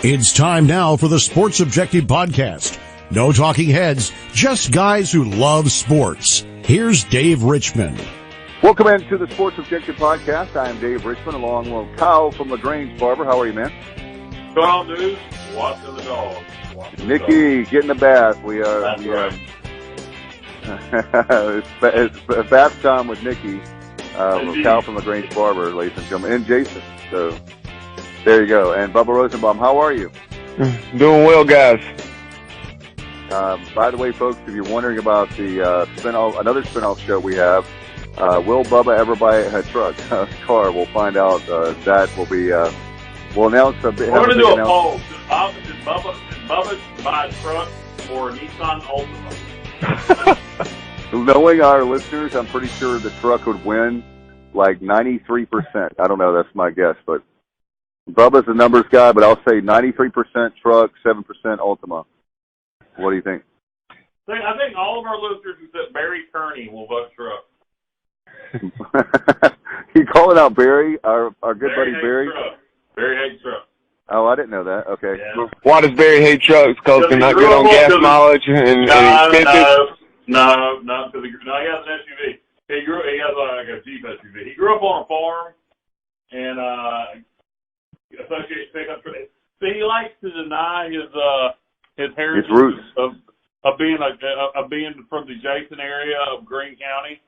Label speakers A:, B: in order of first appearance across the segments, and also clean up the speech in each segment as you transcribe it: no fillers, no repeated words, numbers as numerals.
A: It's time now for the Sports Objective Podcast. No talking heads, just guys who love sports. Here's Dave Richmond.
B: Welcome into the Sports Objective Podcast. I am Dave Richmond, along with Kyle from LaGrange Barber. How are you, man?
C: What's going on, dude? Watching the dogs.
B: Nikki, get in the bath.
C: That's right.
B: It's bath time with Nikki, with Kyle from LaGrange Barber, ladies and gentlemen, and Jason. So there you go. And Bubba Rosenbaum, how are you?
D: Doing well, guys.
B: By the way, folks, if you're wondering about the another spinoff show we have, will Bubba ever buy a truck, a car? We'll find out. That will be. We'll announce. We're
C: going to do a poll. Did Bubba buy a truck or a Nissan Altima?
B: Knowing our listeners, I'm pretty sure the truck would win like 93%. I don't know. That's my guess, but Bubba's a numbers guy. But I'll say 93% truck, 7% Altima. What do you think?
C: I think all of our listeners except Barry Kearney will vote truck.
B: You calling out Barry, our good buddy Barry?
C: Truck. Barry hates trucks.
B: Oh, I didn't know that. Okay.
C: Yeah.
D: Why does Barry hate trucks? Because they're not good on gas mileage and expensive?
C: No, because he has an SUV. He has like a Jeep SUV. He grew up on a farm and associates pickup trucks. So he likes to deny his heritage,
B: his roots
C: of being from the adjacent area of Greene County,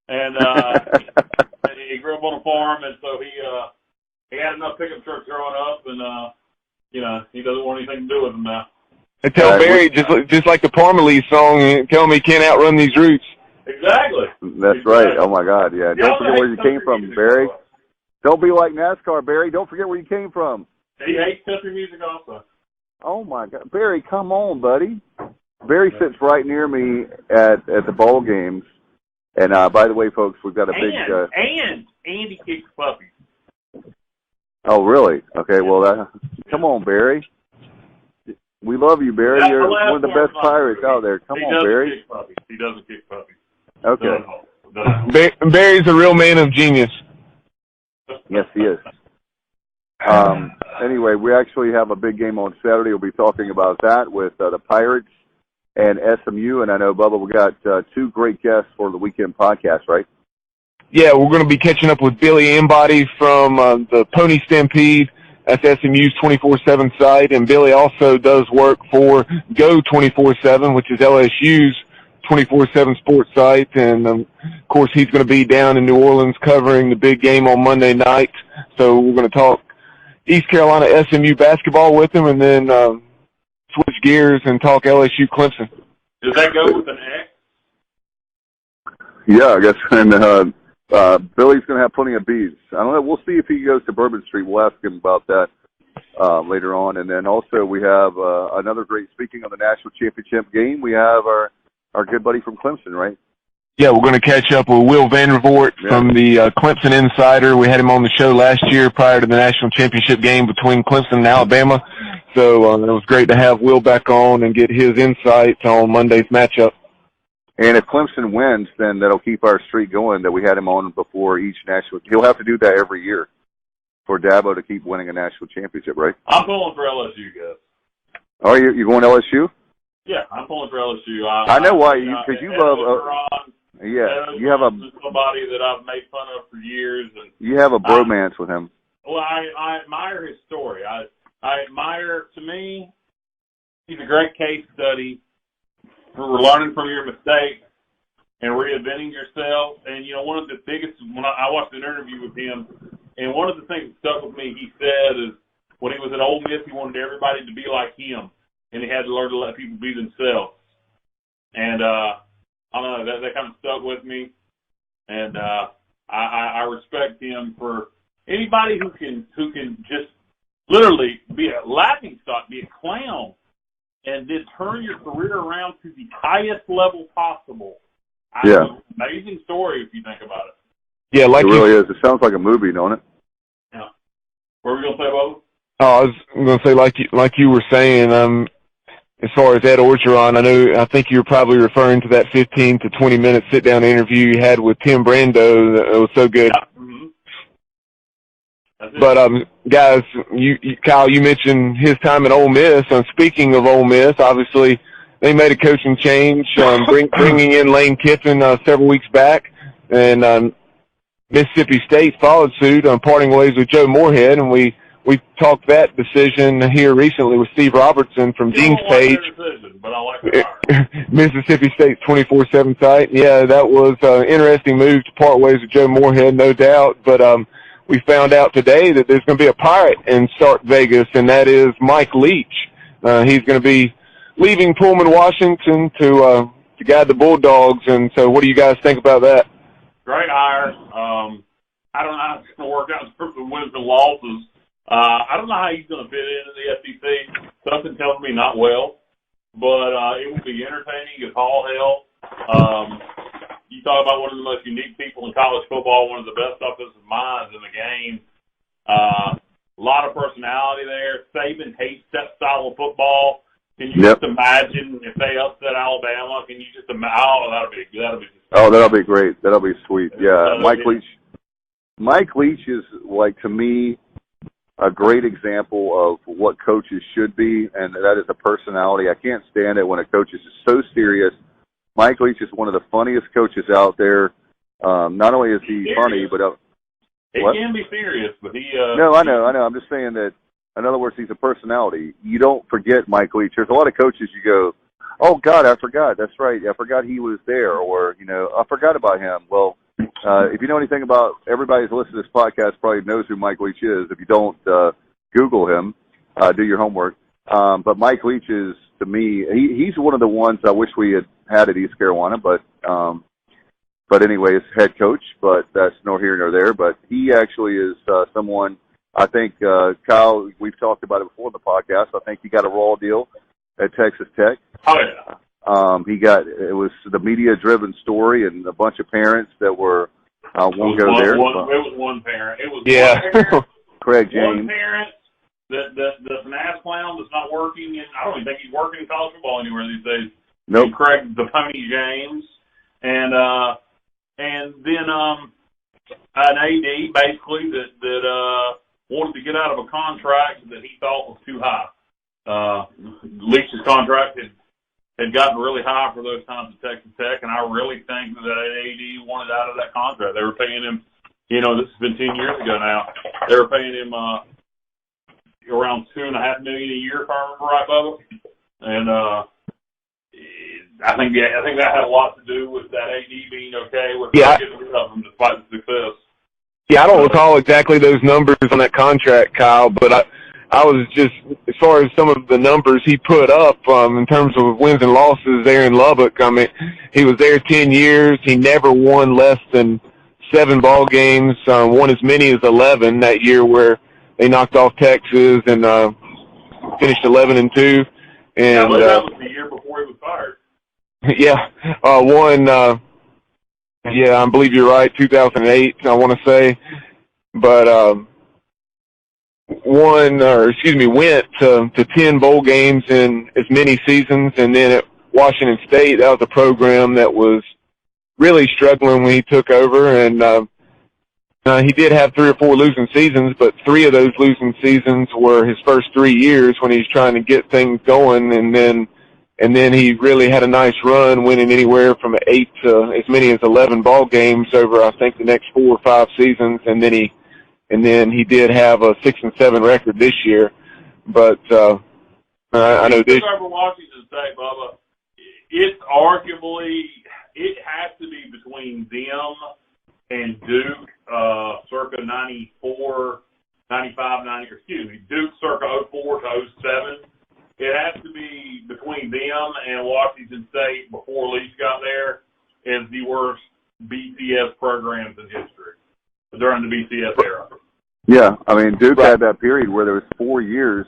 C: and he grew up on a farm, and so he had enough pickup trucks growing up, and he doesn't want anything to do with them now.
D: I tell Barry, just like the Parmalee song, tell him he can't outrun these roots.
C: Exactly.
B: That's right. Oh my God, yeah. Don't forget where you came from, Barry. Don't be like NASCAR, Barry. Don't forget where you came from.
C: He hates country music also.
B: Oh my God, Barry, come on, buddy. Barry sits right near me at the ball games, and by the way, folks, we've got a big
C: and Andy kicks puppies.
B: Oh, really? Okay, well, come on, Barry. We love you, Barry. You're one of the best Pirates out there. Come on, Barry.
C: He doesn't kick puppies.
B: Okay.
D: Barry's a real man of genius.
B: Yes, he is. Anyway, we actually have a big game on Saturday. We'll be talking about that with the Pirates and SMU. And I know, Bubba, we got two great guests for the weekend podcast, right?
D: Yeah, we're going to be catching up with Billy Embody from the Pony Stampede. That's SMU's 24/7 site. And Billy also does work for Go 24/7, which is LSU's 24/7 sports site. And, of course, he's going to be down in New Orleans covering the big game on Monday night. So we're going to talk East Carolina-SMU basketball with him, and then switch gears and talk LSU-Clemson.
C: Does that go with an X?
B: Yeah, I guess. And Billy's going to have plenty of B's. I don't know. We'll see if he goes to Bourbon Street. We'll ask him about that later on. And then also we have another great, speaking of the national championship game, we have our good buddy from Clemson, right?
D: Yeah, we're going to catch up with Will Vandervort from the Clemson Insider. We had him on the show last year prior to the national championship game between Clemson and Alabama. So it was great to have Will back on and get his insights on Monday's matchup.
B: And if Clemson wins, then that'll keep our streak going that we had him on before each national. He'll have to do that every year for Dabo to keep winning a national championship, right?
C: I'm pulling for LSU, guys.
B: Oh, you going to LSU?
C: Yeah, I'm pulling for LSU.
B: I know why, because you love. You have
C: somebody that I've made fun of for years, and
B: you have a bromance with him.
C: Well, I admire his story. I admire, to me, he's a great case study for learning from your mistakes and reinventing yourself. And one of the biggest, when I watched an interview with him, and one of the things that stuck with me, he said, is when he was at Ole Miss, he wanted everybody to be like him, and he had to learn to let people be themselves. And I don't know, that kind of stuck with me, and I respect him for anybody who can just literally be a laughingstock, be a clown, and then turn your career around to the highest level possible.
B: Yeah,
C: amazing story if you think about it.
D: Yeah,
B: it really is. It sounds like a movie, don't it?
C: Yeah. What were we gonna say, Bob?
D: Oh, I was gonna say, like you were saying, as far as Ed Orgeron, I think you were probably referring to that 15 to 20 minute sit down interview you had with Tim Brando. That was so good.
C: Yeah. Mm-hmm.
D: But guys, Kyle, you mentioned his time at Ole Miss. Speaking of Ole Miss, obviously they made a coaching change, bringing in Lane Kiffin several weeks back, and Mississippi State followed suit, parting ways with Joe Moorhead, and we talked that decision here recently with Steve Robertson from Dean's Page.
C: But I like
D: Mississippi State's 24/7 site. Yeah, that was an interesting move to part ways with Joe Moorhead, no doubt. But we found out today that there's going to be a Pirate in Stark Vegas, and that is Mike Leach. He's going to be leaving Pullman, Washington to guide the Bulldogs. And so what do you guys think about that?
C: Great hire. I don't know how it's going to work out in terms of wins and losses. I don't know how he's going to fit into the SEC. Something tells me not well, but it will be entertaining as all hell. You talk about one of the most unique people in college football, one of the best offensive minds in the game. A lot of personality there. Saban hates that style of football. Can you just imagine if they upset Alabama? Can you just imagine? Oh, that'll be great. That'll be sweet. Yeah, Mike Leach is, like, to me, a great example of what coaches should be, and that is a personality. I can't stand it when a coach is so serious. Mike Leach is one of the funniest coaches out there. Not only is he funny, but he can be serious, but he.
B: No, I know. I'm just saying that. In other words, he's a personality. You don't forget Mike Leach. There's a lot of coaches you go, oh God, I forgot. That's right. I forgot he was there, or I forgot about him. Well, if you know anything about everybody who's listening to this podcast, probably knows who Mike Leach is. If you don't, Google him. Do your homework. But Mike Leach is, to me, he's one of the ones I wish we had at East Carolina, but anyways, head coach, but that's nor here nor there. But he actually is someone, I think, Kyle, we've talked about it before in the podcast. I think he got a raw deal at Texas Tech.
C: Oh, yeah.
B: It was the media-driven story and a bunch of parents that were, won't go there.
C: It was one parent. It was
D: one
C: parent,
B: Craig James.
C: One parent that's an ass clown that's not working, and I don't even think he's working in college football anywhere these days.
B: Nope.
C: Craig the Pony James, and then an AD basically that wanted to get out of a contract that he thought was too high. Leach's contract had gotten really high for those times at Texas Tech, and I really think that AD wanted out of that contract. They were paying him, this has been 10 years ago now. They were paying him around $2.5 million a year, if I remember right, Bubba. And I think that had a lot to do with that AD being okay with getting rid of him despite the success.
D: Yeah, I don't recall exactly those numbers on that contract, Kyle, but I was just, as far as some of the numbers he put up in terms of wins and losses there in Lubbock, I mean, he was there 10 years. He never won less than 7 ball games, won as many as 11 that year where they knocked off Texas and finished 11-2. And
C: I believe that was the year before he was fired.
D: Yeah, I believe you're right, 2008, I want to say. But went to 10 bowl games in as many seasons, and then at Washington State, that was a program that was really struggling when he took over, and he did have 3 or 4 losing seasons, but 3 of those losing seasons were his first 3 years when he was trying to get things going, and then he really had a nice run, winning anywhere from 8 to as many as 11 ball games over, I think, the next 4 or 5 seasons, and then he did have a 6-7 record this year. But I know this.
C: Over Washington State, Bubba, it's arguably it has to be between them and Duke, circa 94, 95, 90. Duke circa 04 to 07. It has to be between them and Washington State before Leach got there as the worst BCS programs in history during the BCS era.
B: Yeah, I mean, Duke had that period where there was 4 years.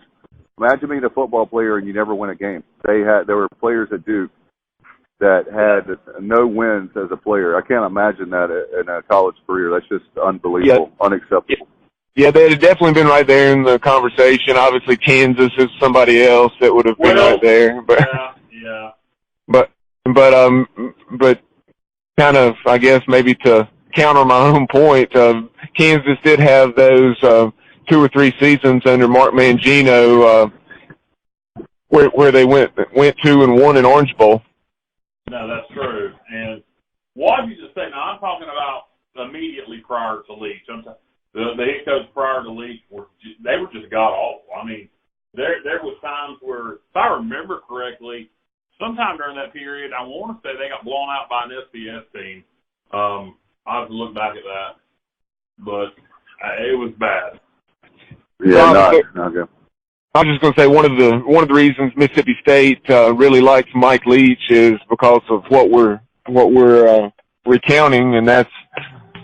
B: Imagine being a football player and you never win a game. There were players at Duke that had no wins as a player. I can't imagine that in a college career. That's just unbelievable, unacceptable.
D: Yeah, they had definitely been right there in the conversation. Obviously, Kansas is somebody else that would have been right there. But,
C: yeah.
D: But kind of, I guess, maybe to counter my own point, Kansas did have those 2 or 3 seasons under Mark Mangino, where they went 2 and 1 in Orange Bowl.
C: No, that's true. And what you just said, now I'm talking about immediately prior to Leach. The head coach prior to Leach were just god awful. I mean, there was times where, if I remember correctly, sometime during that period, I want to say they got blown out by an SBS team. I have to look back at that, but it was bad.
B: Yeah, not good.
D: I was just going to say one of the reasons Mississippi State really likes Mike Leach is because of what we're recounting, and that's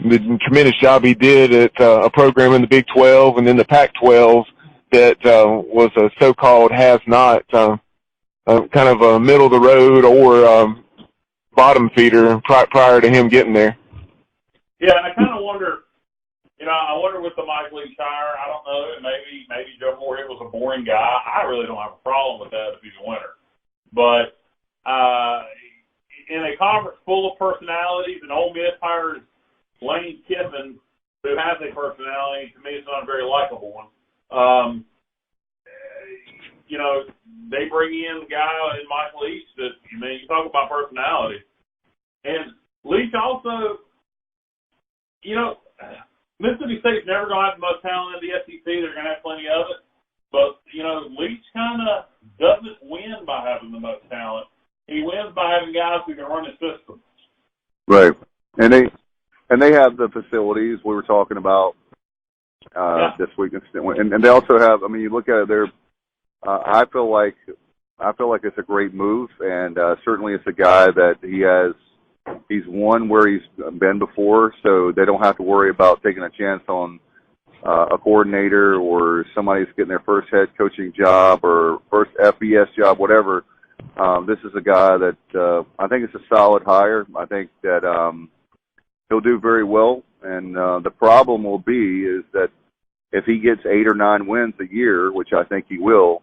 D: the tremendous job he did at a program in the Big 12 and then the Pac-12 that was a so-called has-not, kind of a middle-of-the-road or bottom feeder prior to him getting there.
C: Yeah, and I kind of wonder, I wonder with the Mike Leach hire, I don't know, maybe Joe Moorhead was a boring guy. I really don't have a problem with that if he's a winner. But in a conference full of personalities, and Ole Miss hires Lane Kiffin, who has a personality, to me it's not a very likable one. They bring in the guy in Mike Leach that, you talk about personality. And Leach also, Mississippi State's never going to have the most talent in the SEC. They're going to have plenty of it. But, Leach kind of doesn't win by having the most talent. He wins by having guys who can run his system.
B: Right. And they have the facilities we were talking about this week. And they also have, you look at it, I feel like it's a great move, and certainly it's a guy that he's won where he's been before, so they don't have to worry about taking a chance on a coordinator or somebody who's getting their first head coaching job or first FBS job, whatever. This is a guy that I think it's a solid hire. I think that he'll do very well, and the problem will be is that if he gets 8 or 9 wins a year, which I think he will,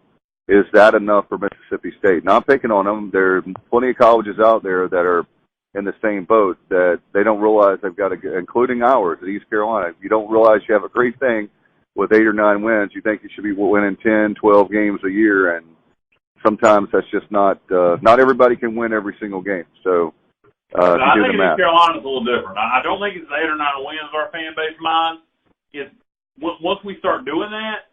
B: is that enough for Mississippi State? Not picking on them. There are plenty of colleges out there that are in the same boat that they don't realize they've got to, including ours at East Carolina. You don't realize you have a great thing with 8 or 9 wins. You think you should be winning 10, 12 games a year, and sometimes that's just not everybody can win every single game. So
C: I think East Carolina's a little different. I don't think it's 8 or 9 wins our fan base minds. It's once we start doing that,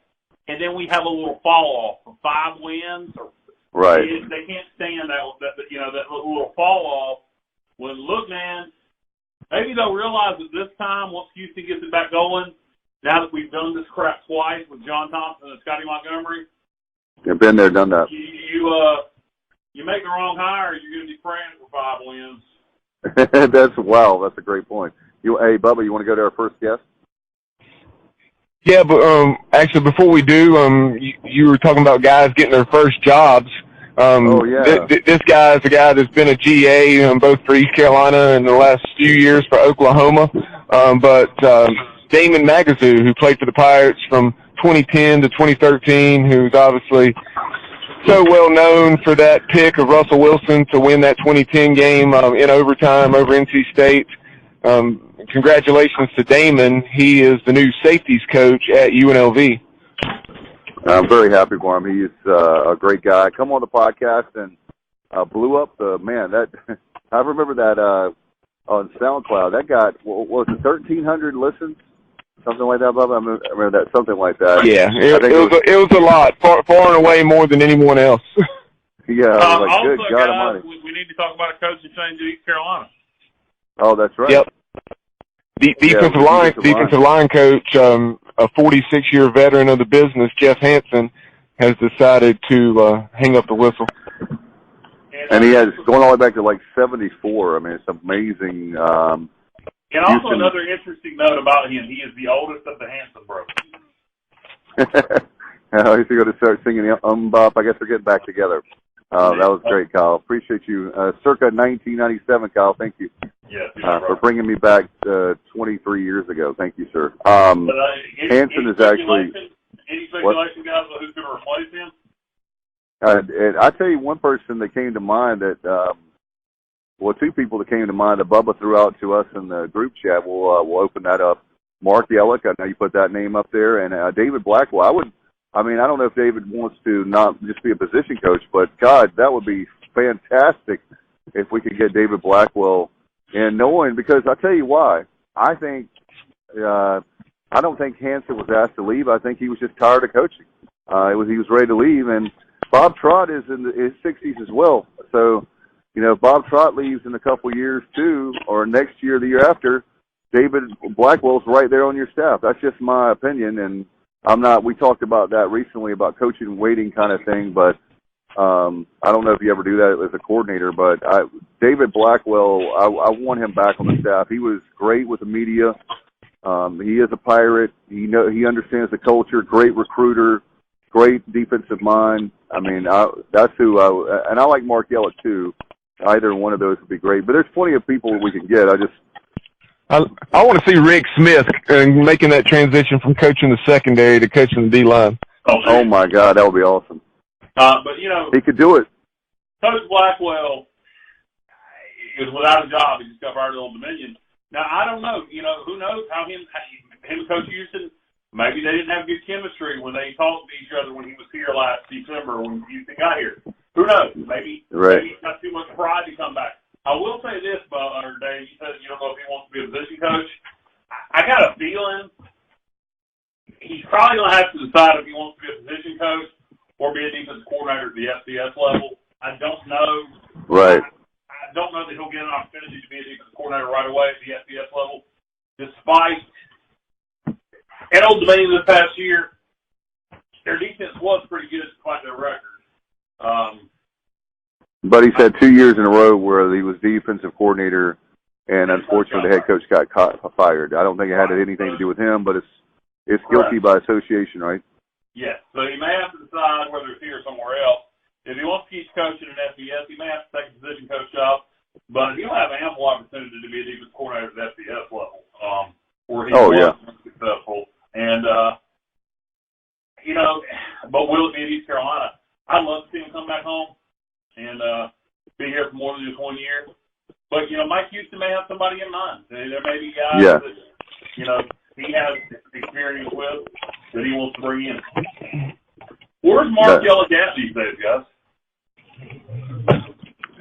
C: and then we have a little fall off of 5 wins.
B: Right.
C: They can't stand that little fall off. When, look, man, maybe they'll realize that this time, once Houston gets it back going, now that we've done this crap twice with John Thompson and Scotty Montgomery.
B: You've been there, done that.
C: You make the wrong hire, you're going to be praying for 5 wins.
B: That's a great point. Hey, Bubba, you want to go to our first guest?
D: Yeah, but actually, before we do, you were talking about guys getting their first jobs. This guy is a guy that's been a GA both for East Carolina and the last few years for Oklahoma. But Damon Magazoo, who played for the Pirates from 2010 to 2013, who's obviously so well known for that pick of Russell Wilson to win that 2010 game in overtime over NC State. Congratulations to Damon. He is the new safeties coach at UNLV.
B: I'm very happy for him. He's a great guy. Come on the podcast and blew up I remember that on SoundCloud. That got, what was it, 1,300 listens? Something like that, Bubba? I remember that, something like that.
D: Yeah, it was a lot, far and away more than anyone else.
B: Yeah,
C: also,
B: good God
C: guys,
B: almighty.
C: we need to talk about a coaching change at East Carolina.
B: Oh, that's right.
D: Yep. Defensive line coach, a 46-year veteran of the business, Jeff Hansen, has decided to hang up the whistle.
B: And he has going all the way back to like 74. I mean, it's amazing.
C: And also another interesting note about him, he is the oldest of the Hansen brothers.
B: He's going to start singing Bop. I guess they're getting back together. That was great, Kyle. Appreciate you. Circa 1997, Kyle. Thank you.
C: Yes,
B: for bringing me back 23 years ago. Thank you, sir. Hansen is actually...
C: Any speculation, guys, on who's going to replace him?
B: I'll tell you one person that came to mind that... two people that came to mind that Bubba threw out to us in the group chat. We'll open that up. Mark Yellick, I know you put that name up there, and David Blackwell. I don't know if David wants to not just be a position coach, but God, that would be fantastic if we could get David Blackwell in, knowing, because I'll tell you why. I don't think Hansen was asked to leave. I think he was just tired of coaching. He was ready to leave, and Bob Trott is in his 60s as well. So, if Bob Trott leaves in a couple years too, or next year, the year after, David Blackwell's right there on your staff. That's just my opinion, and we talked about that recently about coaching and waiting kind of thing, but I don't know if you ever do that as a coordinator, but David Blackwell, I want him back on the staff. He was great with the media. He is a Pirate. He understands the culture, great recruiter, great defensive mind. That's who and I like Mark Yellick too. Either one of those would be great, but there's plenty of people we can get.
D: I want to see Rick Smith making that transition from coaching the secondary to coaching the D-line.
B: Oh my God, that would be awesome.
C: But
B: he could do it.
C: Coach Blackwell is without a job. He just got fired at Old Dominion. Now I don't know. Who knows how him and Coach Houston, maybe they didn't have good chemistry when they talked to each other when he was here last December when Houston got here. Who knows? Maybe he's got too much pride to come back. I will say this, Dave. You said you don't know if he wants to be a position coach. I got a feeling he's probably going to have to decide if he wants to be a position coach or be a defensive coordinator at the FCS level. I don't know.
B: Right.
C: I don't know that he'll get an opportunity to be a defensive coordinator right away at the FCS level, despite at Old Dominion this past year, their defense was pretty good despite their record.
B: But he's had 2 years in a row where he was defensive coordinator, and unfortunately the head coach got fired. I don't think it had anything to do with him, but it's guilty by association, right?
C: Yes. So he may have to decide whether it's here or somewhere else. If he wants to keep coaching in FBS, he may have to take a position coach job, but he'll have ample opportunity to be a defensive coordinator at the FBS level, where he was successful. And, but will it be at East Carolina? I'd love to see him come back home and be here for more than just 1 year. But, Mike Houston may have somebody in mind. There may be guys that, he has experience with that he wants to bring in. Where's Mark Yellick at these days, guys?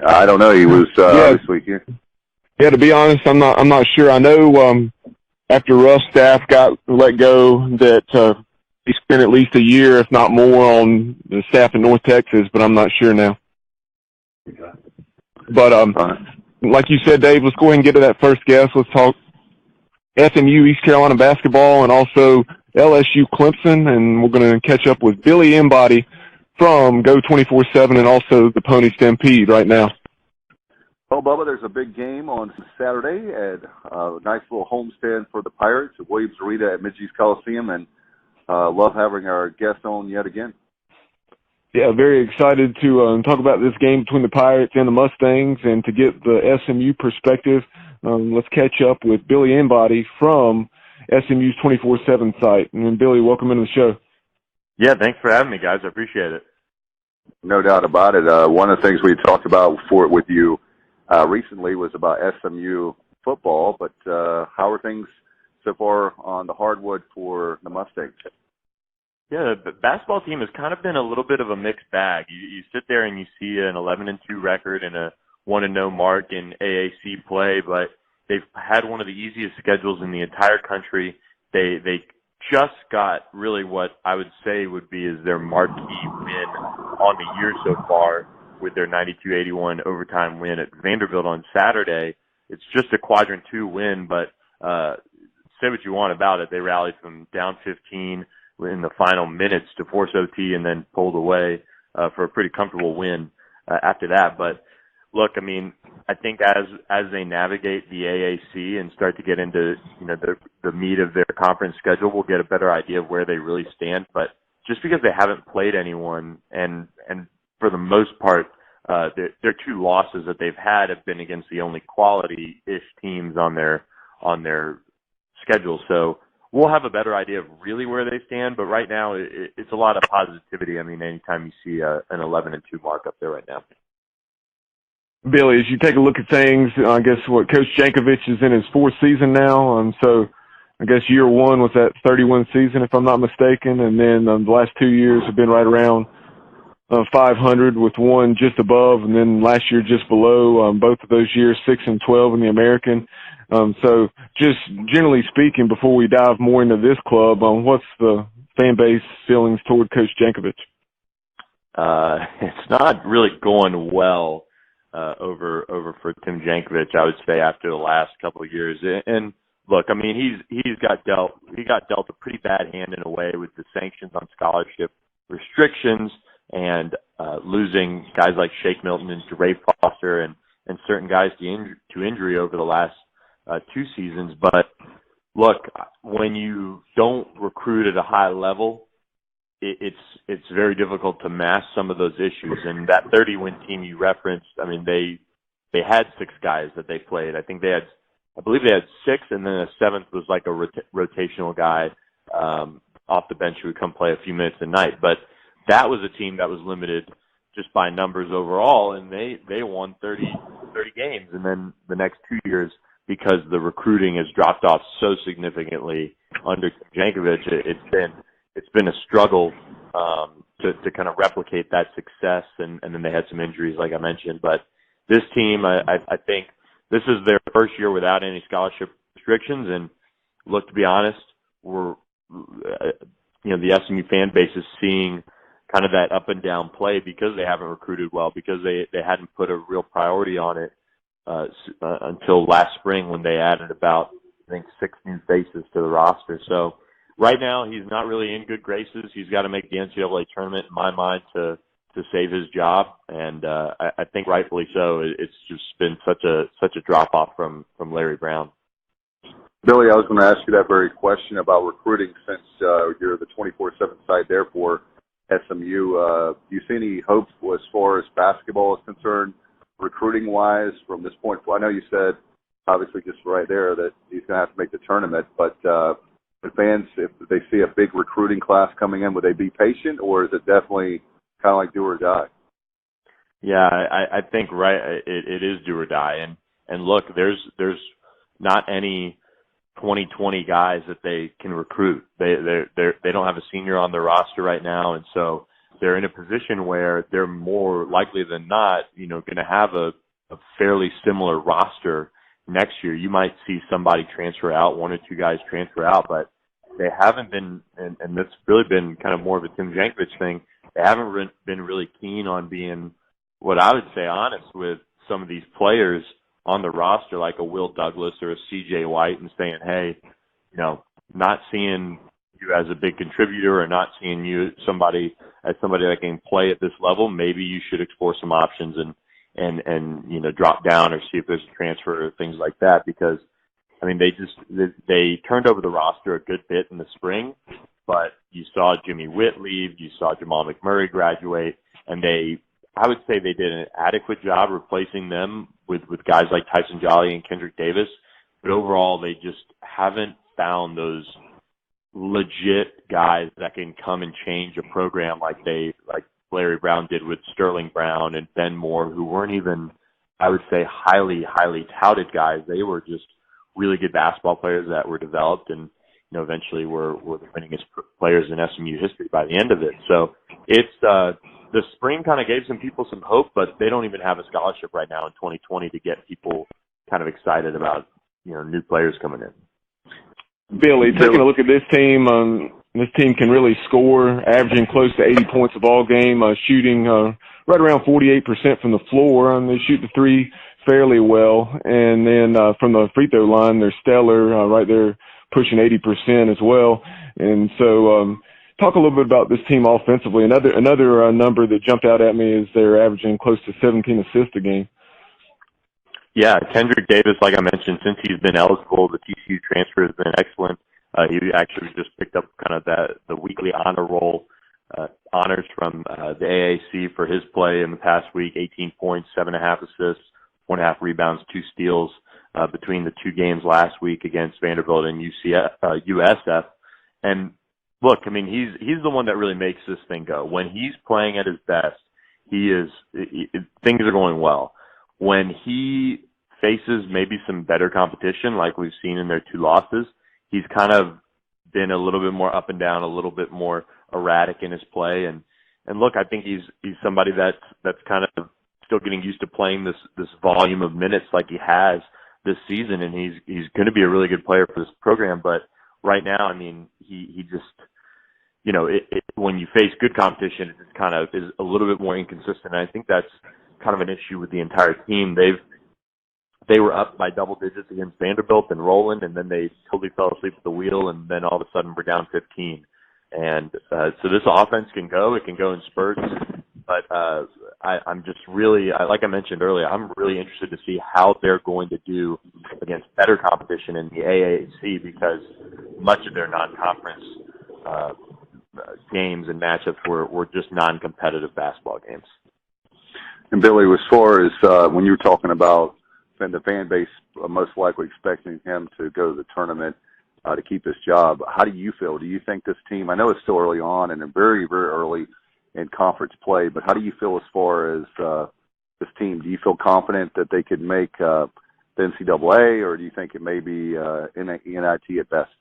B: I don't know. He was this week here.
D: Yeah, to be honest, I'm not sure. I know after Ruff's staff got let go that he spent at least a year, if not more, on the staff in North Texas, but I'm not sure now.
C: Okay.
D: But like you said, Dave, let's go ahead and get to that first guest. Let's talk SMU, East Carolina basketball, and also LSU-Clemson, and we're going to catch up with Billy Embody from Go 24/7 and also the Pony Stampede right now.
B: Well, Bubba, there's a big game on Saturday at a nice little homestand for the Pirates at Williams Arena at Mid-East Coliseum, and love having our guest on yet again.
D: Yeah, very excited to talk about this game between the Pirates and the Mustangs, and to get the SMU perspective. Let's catch up with Billy Embody from SMU's 24/7 site. And Billy, welcome into the show.
E: Yeah, thanks for having me, guys. I appreciate it.
B: No doubt about it. One of the things we talked about with you recently was about SMU football, but how are things so far on the hardwood for the Mustangs?
E: Yeah, the basketball team has kind of been a little bit of a mixed bag. You sit there and you see an 11-2 record and a 1-0 mark in AAC play, but they've had one of the easiest schedules in the entire country. They just got really what I would say would be is their marquee win on the year so far with their 92-81 overtime win at Vandervort on Saturday. It's just a quadrant 2 win, but say what you want about it. They rallied from down 15 in the final minutes to force OT and then pulled away for a pretty comfortable win after that. But look, I mean, I think as they navigate the AAC and start to get into the meat of their conference schedule, we'll get a better idea of where they really stand. But just because they haven't played anyone, and for the most part, their 2 losses that they've had have been against the only quality-ish teams on their schedule. So we'll have a better idea of really where they stand. But right now, it's a lot of positivity. I mean, anytime you see an 11-2 mark up there right now.
D: Billy, as you take a look at things, I guess Coach Jankovic is in his 4th season now, so I guess year one was that 31 season, if I'm not mistaken, and then the last 2 years have been right around 500, with one just above, and then last year just below. Both of those years 6-12 in the American. So just generally speaking, before we dive more into this club, what's the fan base feelings toward Coach Jankovic?
E: It's not really going well over for Tim Jankovic, I would say, after the last couple of years. And look, I mean, he got dealt a pretty bad hand in a way with the sanctions on scholarship restrictions and losing guys like Shake Milton and Jeray Foster and certain guys to injury over the last 2 seasons. But look, when you don't recruit at a high level, it's very difficult to mask some of those issues. And that 30-win team you referenced, I mean, they had 6 guys that they played. I believe they had 6, and then a 7th was like a rotational guy off the bench who would come play a few minutes a night. But that was a team that was limited just by numbers overall, and they won 30 games. And then the next 2 years, because the recruiting has dropped off so significantly under Jankovic, it's been a struggle to kind of replicate that success, and then they had some injuries, like I mentioned. But this team, I think this is their first year without any scholarship restrictions, and look, to be honest, the SMU fan base is seeing kind of that up and down play because they haven't recruited well, because they hadn't put a real priority on it until last spring, when they added about, I think, 6 new faces to the roster. So right now, he's not really in good graces. He's got to make the NCAA tournament, in my mind, to save his job, and I think rightfully so. It's just been such a drop off from Larry Brown.
B: Billy, I was going to ask you that very question about recruiting, since you're the 24/7 side there for SMU. Do you see any hope as far as basketball is concerned, recruiting wise, from this point? I know you said, obviously, just right there, that he's going to have to make the tournament, but the fans, if they see a big recruiting class coming in, would they be patient, or is it definitely kind of like do or die?
E: Yeah, I think it is do or die, and look, there's not any 2020 guys that they can recruit. They don't have a senior on their roster right now, and so they're in a position where they're more likely than not, going to have a fairly similar roster next year. You might see somebody transfer out, 1 or 2 guys transfer out, but they haven't been, and that's really been kind of more of a Tim Jankovic thing. They haven't been really keen on being, what I would say, honest with some of these players on the roster, like a Will Douglas or a C.J. White, and saying, hey, not seeing you as a big contributor, or not seeing you as somebody that can play at this level. Maybe you should explore some options and drop down, or see if there's a transfer or things like that. Because I mean, they turned over the roster a good bit in the spring, but you saw Jimmy Witt leave, you saw Jamal McMurray graduate, and I would say they did an adequate job replacing them with guys like Tyson Jolly and Kendrick Davis. But overall, they just haven't found those legit guys that can come and change a program like Larry Brown did with Sterling Brown and Ben Moore, who weren't even, I would say, highly, highly touted guys. They were just really good basketball players that were developed and, eventually were the winningest players in SMU history by the end of it. So it's the spring kind of gave some people some hope, but they don't even have a scholarship right now in 2020 to get people kind of excited about, new players coming in.
D: Billy, taking a look at this team, this team can really score, averaging close to 80 points a ball game, shooting right around 48% from the floor, and they shoot the three fairly well. And then from the free throw line, they're stellar, right there pushing 80% as well. And so talk a little bit about this team offensively. Another number that jumped out at me is they're averaging close to 17 assists a game.
E: Yeah, Kendrick Davis, like I mentioned, since he's been eligible, the TCU transfer has been excellent. He actually just picked up kind of the weekly honor roll honors from the AAC for his play in the past week. 18 points, 7.5 assists, 1.5 rebounds, 2 steals between the 2 games last week against Vandervort and USF. And look, I mean, he's the one that really makes this thing go. When he's playing at his best, things are going well. When he faces maybe some better competition, like we've seen in their 2 losses, he's kind of been a little bit more up and down, a little bit more erratic in his play. And look, I think he's somebody that's kind of still getting used to playing this volume of minutes like he has this season, and he's going to be a really good player for this program. But right now, I mean, he just, you know, when you face good competition, it just kind of is a little bit more inconsistent. And I think that's kind of an issue with the entire team. They were up by double digits against Vanderbilt and Roland, and then they totally fell asleep at the wheel, and then all of a sudden we're down 15. And so this offense can go in spurts, but I'm just really, like I mentioned earlier, I'm really interested to see how they're going to do against better competition in the AAC, because much of their non-conference games and matchups were just non-competitive basketball games.
B: And Billy, as far as when you were talking about the fan base most likely expecting him to go to the tournament to keep his job, how do you feel? Do you think this team, I know it's still early on and very, very early in conference play, but how do you feel as far as this team? Do you feel confident that they could make the NCAA, or do you think it may be NIT at best?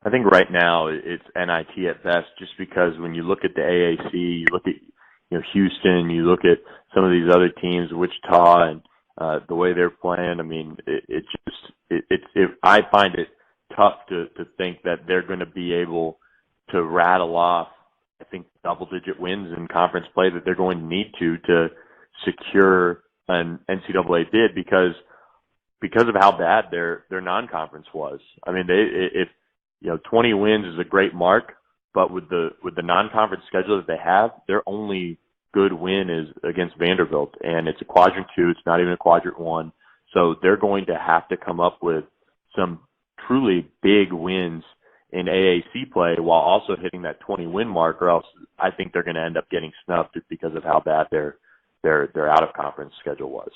E: I think right now it's NIT at best, just because when you look at the AAC, you look at Houston, you look at some of these other teams, Wichita, and the way they're playing. I mean, I find it tough to think that they're going to be able to rattle off, I think, double-digit wins in conference play that they're going to need to secure an NCAA bid because of how bad their non-conference was. I mean, if 20 wins is a great mark, but with the non-conference schedule that they have, their only good win is against Vanderbilt, and it's a quadrant 2. It's not even a quadrant 1. So they're going to have to come up with some truly big wins in AAC play while also hitting that 20-win mark, or else I think they're going to end up getting snubbed just because of how bad their out-of-conference schedule was.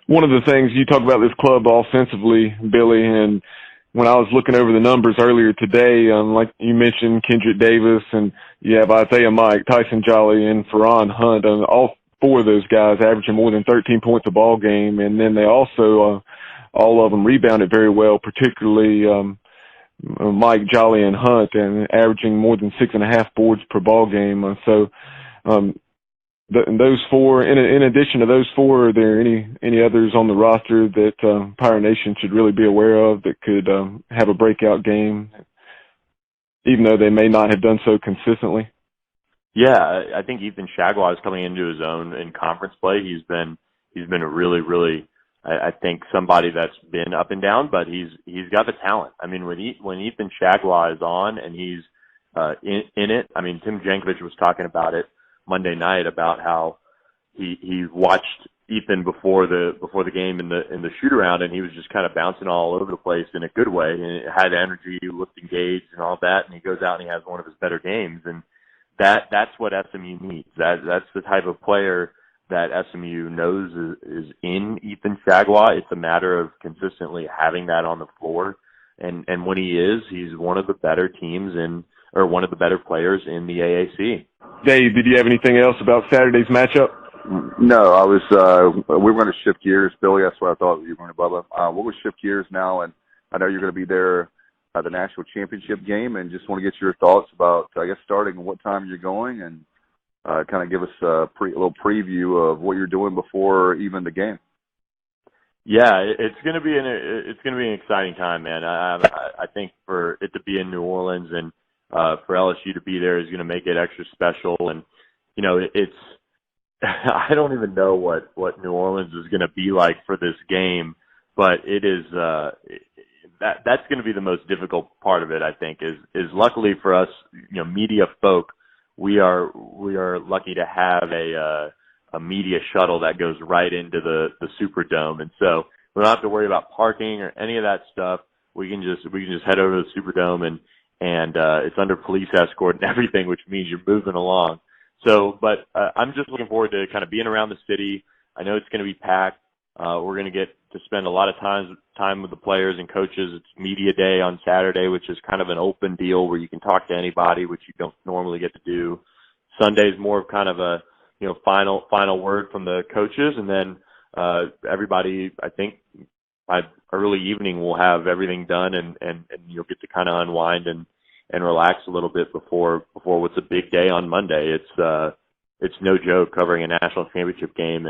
D: One of the things you talk about this club offensively, Billy, and when I was looking over the numbers earlier today, like you mentioned, Kendrick Davis, and you have Isaiah Mike, Tyson Jolly, and Ferron Hunt, and all four of those guys averaging more than 13 points a ball game. And then they also, all of them rebounded very well, particularly Mike, Jolly, and Hunt, and averaging more than 6.5 boards per ball game. So those four, in addition to those four, are there any others on the roster that Pirate Nation should really be aware of that could have a breakout game, even though they may not have done so consistently?
E: Yeah, I think Ethan Shagwa is coming into his own in conference play. He's been a really, really, I think, somebody that's been up and down, but he's got the talent. I mean, when Ethan Shagwa is on and he's in it, I mean, Tim Jankovic was talking about it Monday night about how he watched Ethan before the game in the shoot around, and he was just kind of bouncing all over the place in a good way, and it had energy, looked engaged and all that, and he goes out and he has one of his better games, and that's what SMU needs. That's the type of player that SMU knows is in Ethan Shagwa. It's a matter of consistently having that on the floor, and when he's one of the better teams or one of the better players in the AAC.
D: Dave, did you have anything else about Saturday's matchup?
B: No, I was. We were going to shift gears, Billy. That's what I thought you were going to, Bubba. We're going to shift gears now, and I know you're going to be there at the national championship game, and just want to get your thoughts about, I guess, starting and what time you're going, and kind of give us a little preview of what you're doing before even the game.
E: Yeah, it's going to be an exciting time, man. I think for it to be in New Orleans and for LSU to be there is going to make it extra special. And it's I don't even know what New Orleans is going to be like for this game, but it is that's going to be the most difficult part of it. I think is luckily for us, media folk, we are lucky to have a media shuttle that goes right into the Superdome, and so we don't have to worry about parking or any of that stuff. We can just head over to the Superdome and it's under police escort and everything, which means you're moving along. So, but I'm just looking forward to kind of being around the city. I know it's going to be packed. We're going to get to spend a lot of time with the players and coaches. It's media day on Saturday, which is kind of an open deal where you can talk to anybody, which you don't normally get to do. Sunday's more of kind of a final word from the coaches, and then everybody, I think, by early evening we'll have everything done, and you'll get to kind of unwind and relax a little bit before what's a big day on Monday. It's no joke covering a national championship game,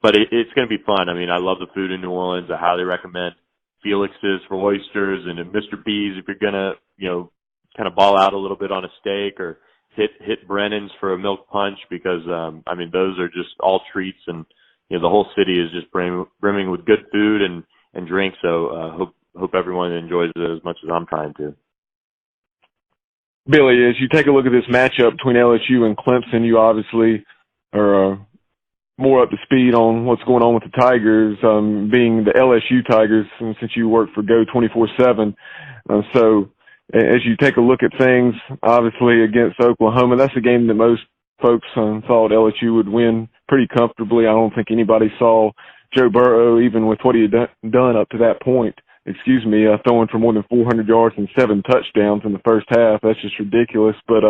E: but it's going to be fun. I mean, I love the food in New Orleans. I highly recommend Felix's for oysters, and Mr. B's if you're gonna, kind of ball out a little bit on a steak, or hit Brennan's for a milk punch, because I mean, those are just all treats, and the whole city is just brimming with good food and drink. So hope everyone enjoys it as much as I'm trying to.
D: Billy, as you take a look at this matchup between LSU and Clemson, you obviously are more up to speed on what's going on with the Tigers, being the LSU Tigers, since you work for Go 24/7. So as you take a look at things, obviously against Oklahoma, that's a game that most folks thought LSU would win pretty comfortably. I don't think anybody saw Joe Burrow, even with what he had done up to that point, throwing for more than 400 yards and 7 touchdowns in the first half. That's just ridiculous. But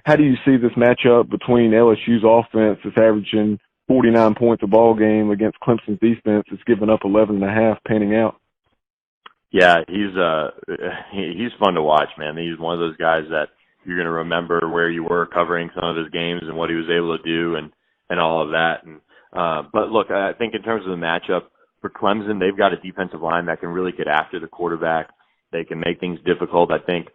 D: how do you see this matchup between LSU's offense that's averaging 49 points a ball game against Clemson's defense that's given up 11.5 panning out?
E: Yeah, he's fun to watch, man. He's one of those guys that you're going to remember where you were covering some of his games and what he was able to do and all of that. And but look, I think in terms of the matchup for Clemson, they've got a defensive line that can really get after the quarterback. They can make things difficult. I think,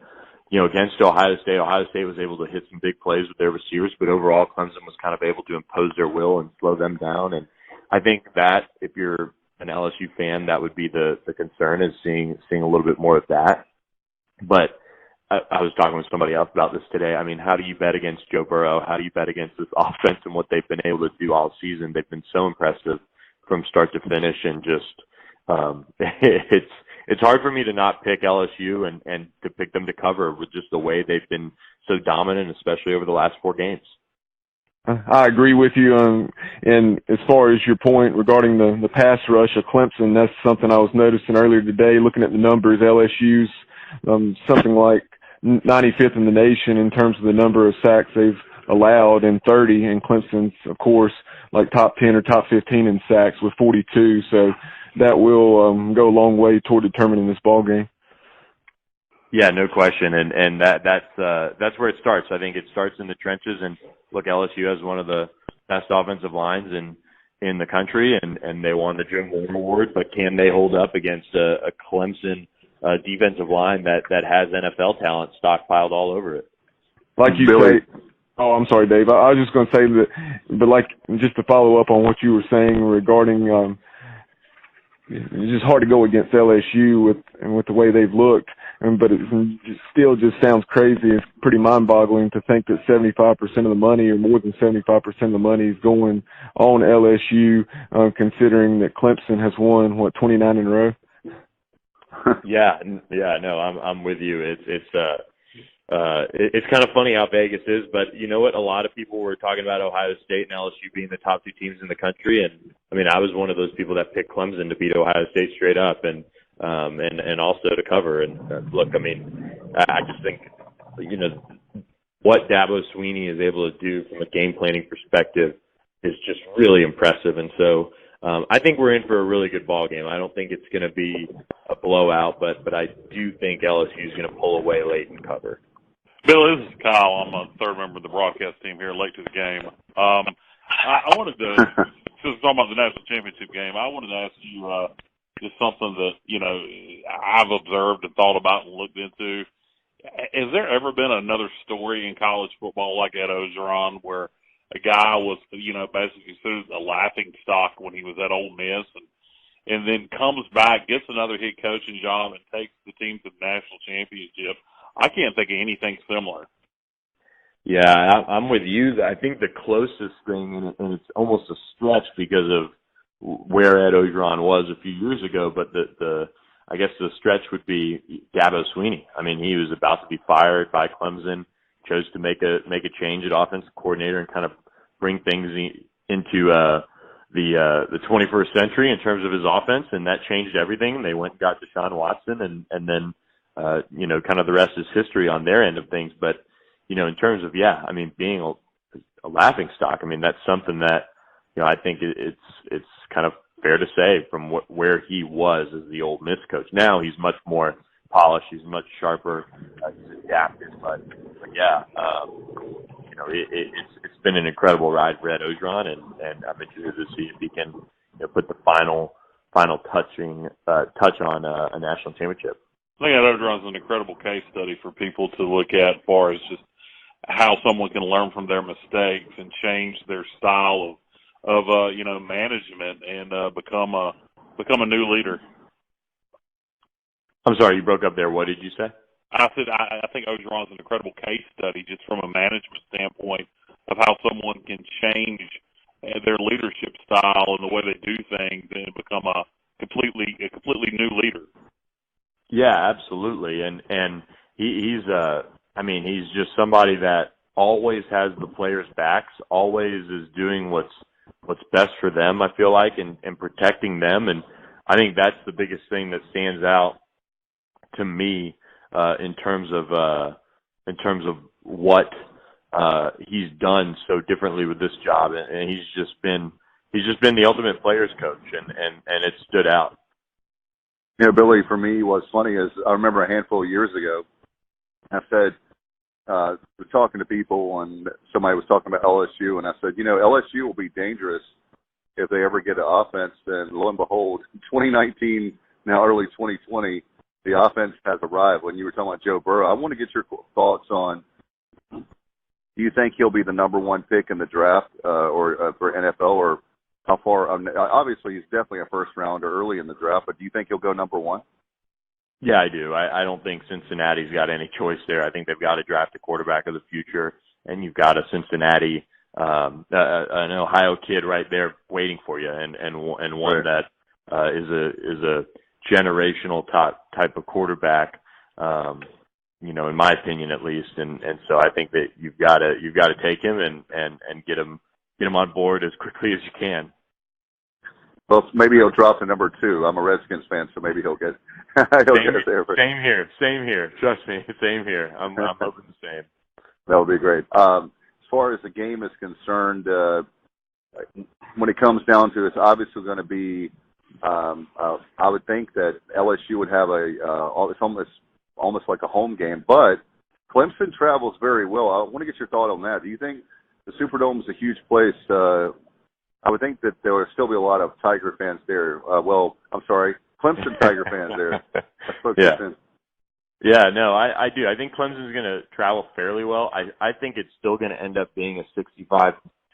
E: against Ohio State was able to hit some big plays with their receivers, but overall Clemson was kind of able to impose their will and slow them down. And I think that if you're an LSU fan, that would be the concern, is seeing a little bit more of that. But I was talking with somebody else about this today. I mean, how do you bet against Joe Burrow? How do you bet against this offense and what they've been able to do all season? They've been so impressive from start to finish, and just it's hard for me to not pick LSU and to pick them to cover with just the way they've been so dominant, especially over the last 4 games.
D: I agree with you. And as far as your point regarding the pass rush of Clemson, that's something I was noticing earlier today, looking at the numbers. LSU's something like 95th in the nation in terms of the number of sacks they've allowed, and 30, and Clemson's, of course, like top 10 or top 15 in sacks with 42. So that will go a long way toward determining this ball game.
E: Yeah, no question, and that's where it starts. I think it starts in the trenches, and look, LSU has one of the best offensive lines in the country, and they won the Jim Moore Award, but can they hold up against a Clemson defensive line that has NFL talent stockpiled all over it?
D: Like you
B: Billy.
D: say. Oh, I'm sorry, Dave. I was just going to say that, but like, just to follow up on what you were saying regarding, it's just hard to go against LSU with the way they've looked, but it still just sounds crazy. It's pretty mind-boggling to think that 75% of the money, or more than 75% of the money, is going on LSU, considering that Clemson has won 29 in a row.
E: Yeah, no, I'm with you. It's kind of funny how Vegas is, but you know what? A lot of people were talking about Ohio State and LSU being the top 2 teams in the country, and I mean, I was one of those people that picked Clemson to beat Ohio State straight up, and also to cover. And look, I mean, I just think, what Dabo Swinney is able to do from a game planning perspective is just really impressive. And so I think we're in for a really good ball game. I don't think it's going to be a blowout, but I do think LSU is going to pull away late and cover.
F: Billy, this is Kyle. I'm a third member of the broadcast team here, late to the game. I wanted to, since we're talking about the national championship game, I wanted to ask you just something that, I've observed and thought about and looked into. Has there ever been another story in college football like Ed Ogeron, where a guy was, basically considered a laughing stock when he was at Ole Miss, and then comes back, gets another head coaching job, and takes the team to the national championship? I can't think of anything similar.
E: Yeah, I'm with you. I think the closest thing, and it's almost a stretch because of where Ed Ogeron was a few years ago, but I guess the stretch would be Dabo Swinney. I mean, he was about to be fired by Clemson, chose to make a change at offensive coordinator and kind of bring things into the 21st century in terms of his offense, and that changed everything. They went and got Deshaun Watson, and then kind of the rest is history on their end of things. But in terms of being a laughing stock, I mean, that's something that I think it's kind of fair to say, from where he was as the Ole Miss coach. Now he's much more polished. He's much sharper. He's adapted. But yeah, it's been an incredible ride for Ed Orgeron, and I'm interested to see if he can put the final touch on a national championship.
F: I think Ed Orgeron's an incredible case study for people to look at as far as just how someone can learn from their mistakes and change their style of management and become a new leader.
E: I'm sorry, you broke up there. What did you say?
F: I said I think Orgeron's an incredible case study just from a management standpoint of how someone can change their leadership style and the way they do things and become a completely new leader.
E: Yeah, absolutely. And he's just somebody that always has the players' backs, always is doing what's best for them, I feel like, and protecting them. And I think that's the biggest thing that stands out to me in terms of what he's done so differently with this job. And he's just been the ultimate players coach, and it stood out.
B: Billy, for me, what's funny is I remember a handful of years ago, I said, we're talking to people, and somebody was talking about LSU, and I said, LSU will be dangerous if they ever get an offense. And lo and behold, 2019, now early 2020, the offense has arrived. When you were talking about Joe Burrow, I want to get your thoughts on, do you think he'll be the number one pick in the draft or for NFL, or how far? Obviously, he's definitely a first rounder early in the draft, but do you think he'll go number one?
E: Yeah, I do. I don't think Cincinnati's got any choice there. I think they've got to draft a quarterback of the future, and you've got a Cincinnati, an Ohio kid right there waiting for you, and one
B: right.
E: that is a generational type of quarterback, in my opinion at least. And so I think that you've got to take him and get him on board as quickly as you can.
B: Well, maybe he'll drop to number 2. I'm a Redskins fan, so maybe he'll get get there. But
E: same here. Trust me, same here. I'm hoping the same.
B: That would be great. As far as the game is concerned, when it comes down to it, it's obviously going to be. I would think that LSU would have it's almost like a home game, but Clemson travels very well. I want to get your thought on that. Do you think the Superdome is a huge place? I would think that there would still be a lot of Tiger fans there. Clemson Tiger fans there.
E: Yeah, no, I do. I think Clemson's going to travel fairly well. I think it's still going to end up being a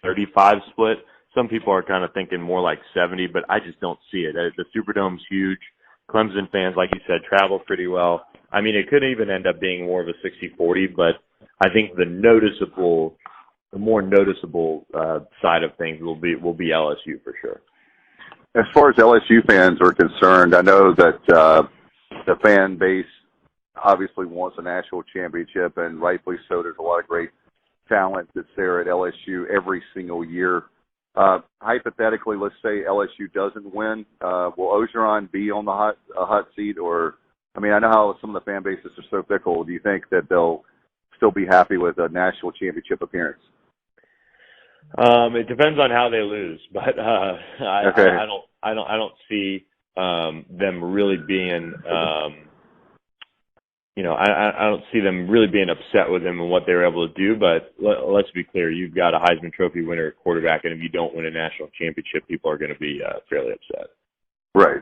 E: 65-35 split. Some people are kind of thinking more like 70, but I just don't see it. The Superdome's huge. Clemson fans, like you said, travel pretty well. I mean, it could even end up being more of a 60-40, but I think the more noticeable side of things will be LSU for sure.
B: As far as LSU fans are concerned, I know that the fan base obviously wants a national championship, and rightfully so. There's a lot of great talent that's there at LSU every single year. Hypothetically, let's say LSU doesn't win. Will Orgeron be on the hot seat? Or, I mean, I know how some of the fan bases are so fickle. Do you think that they'll still be happy with a national championship appearance?
E: It depends on how they lose, but
B: okay.
E: I don't see them really being I don't see them really being upset with him and what they were able to do. But let's be clear, you've got a Heisman Trophy winner at quarterback, and if you don't win a national championship, people are going to be fairly upset.
B: Right,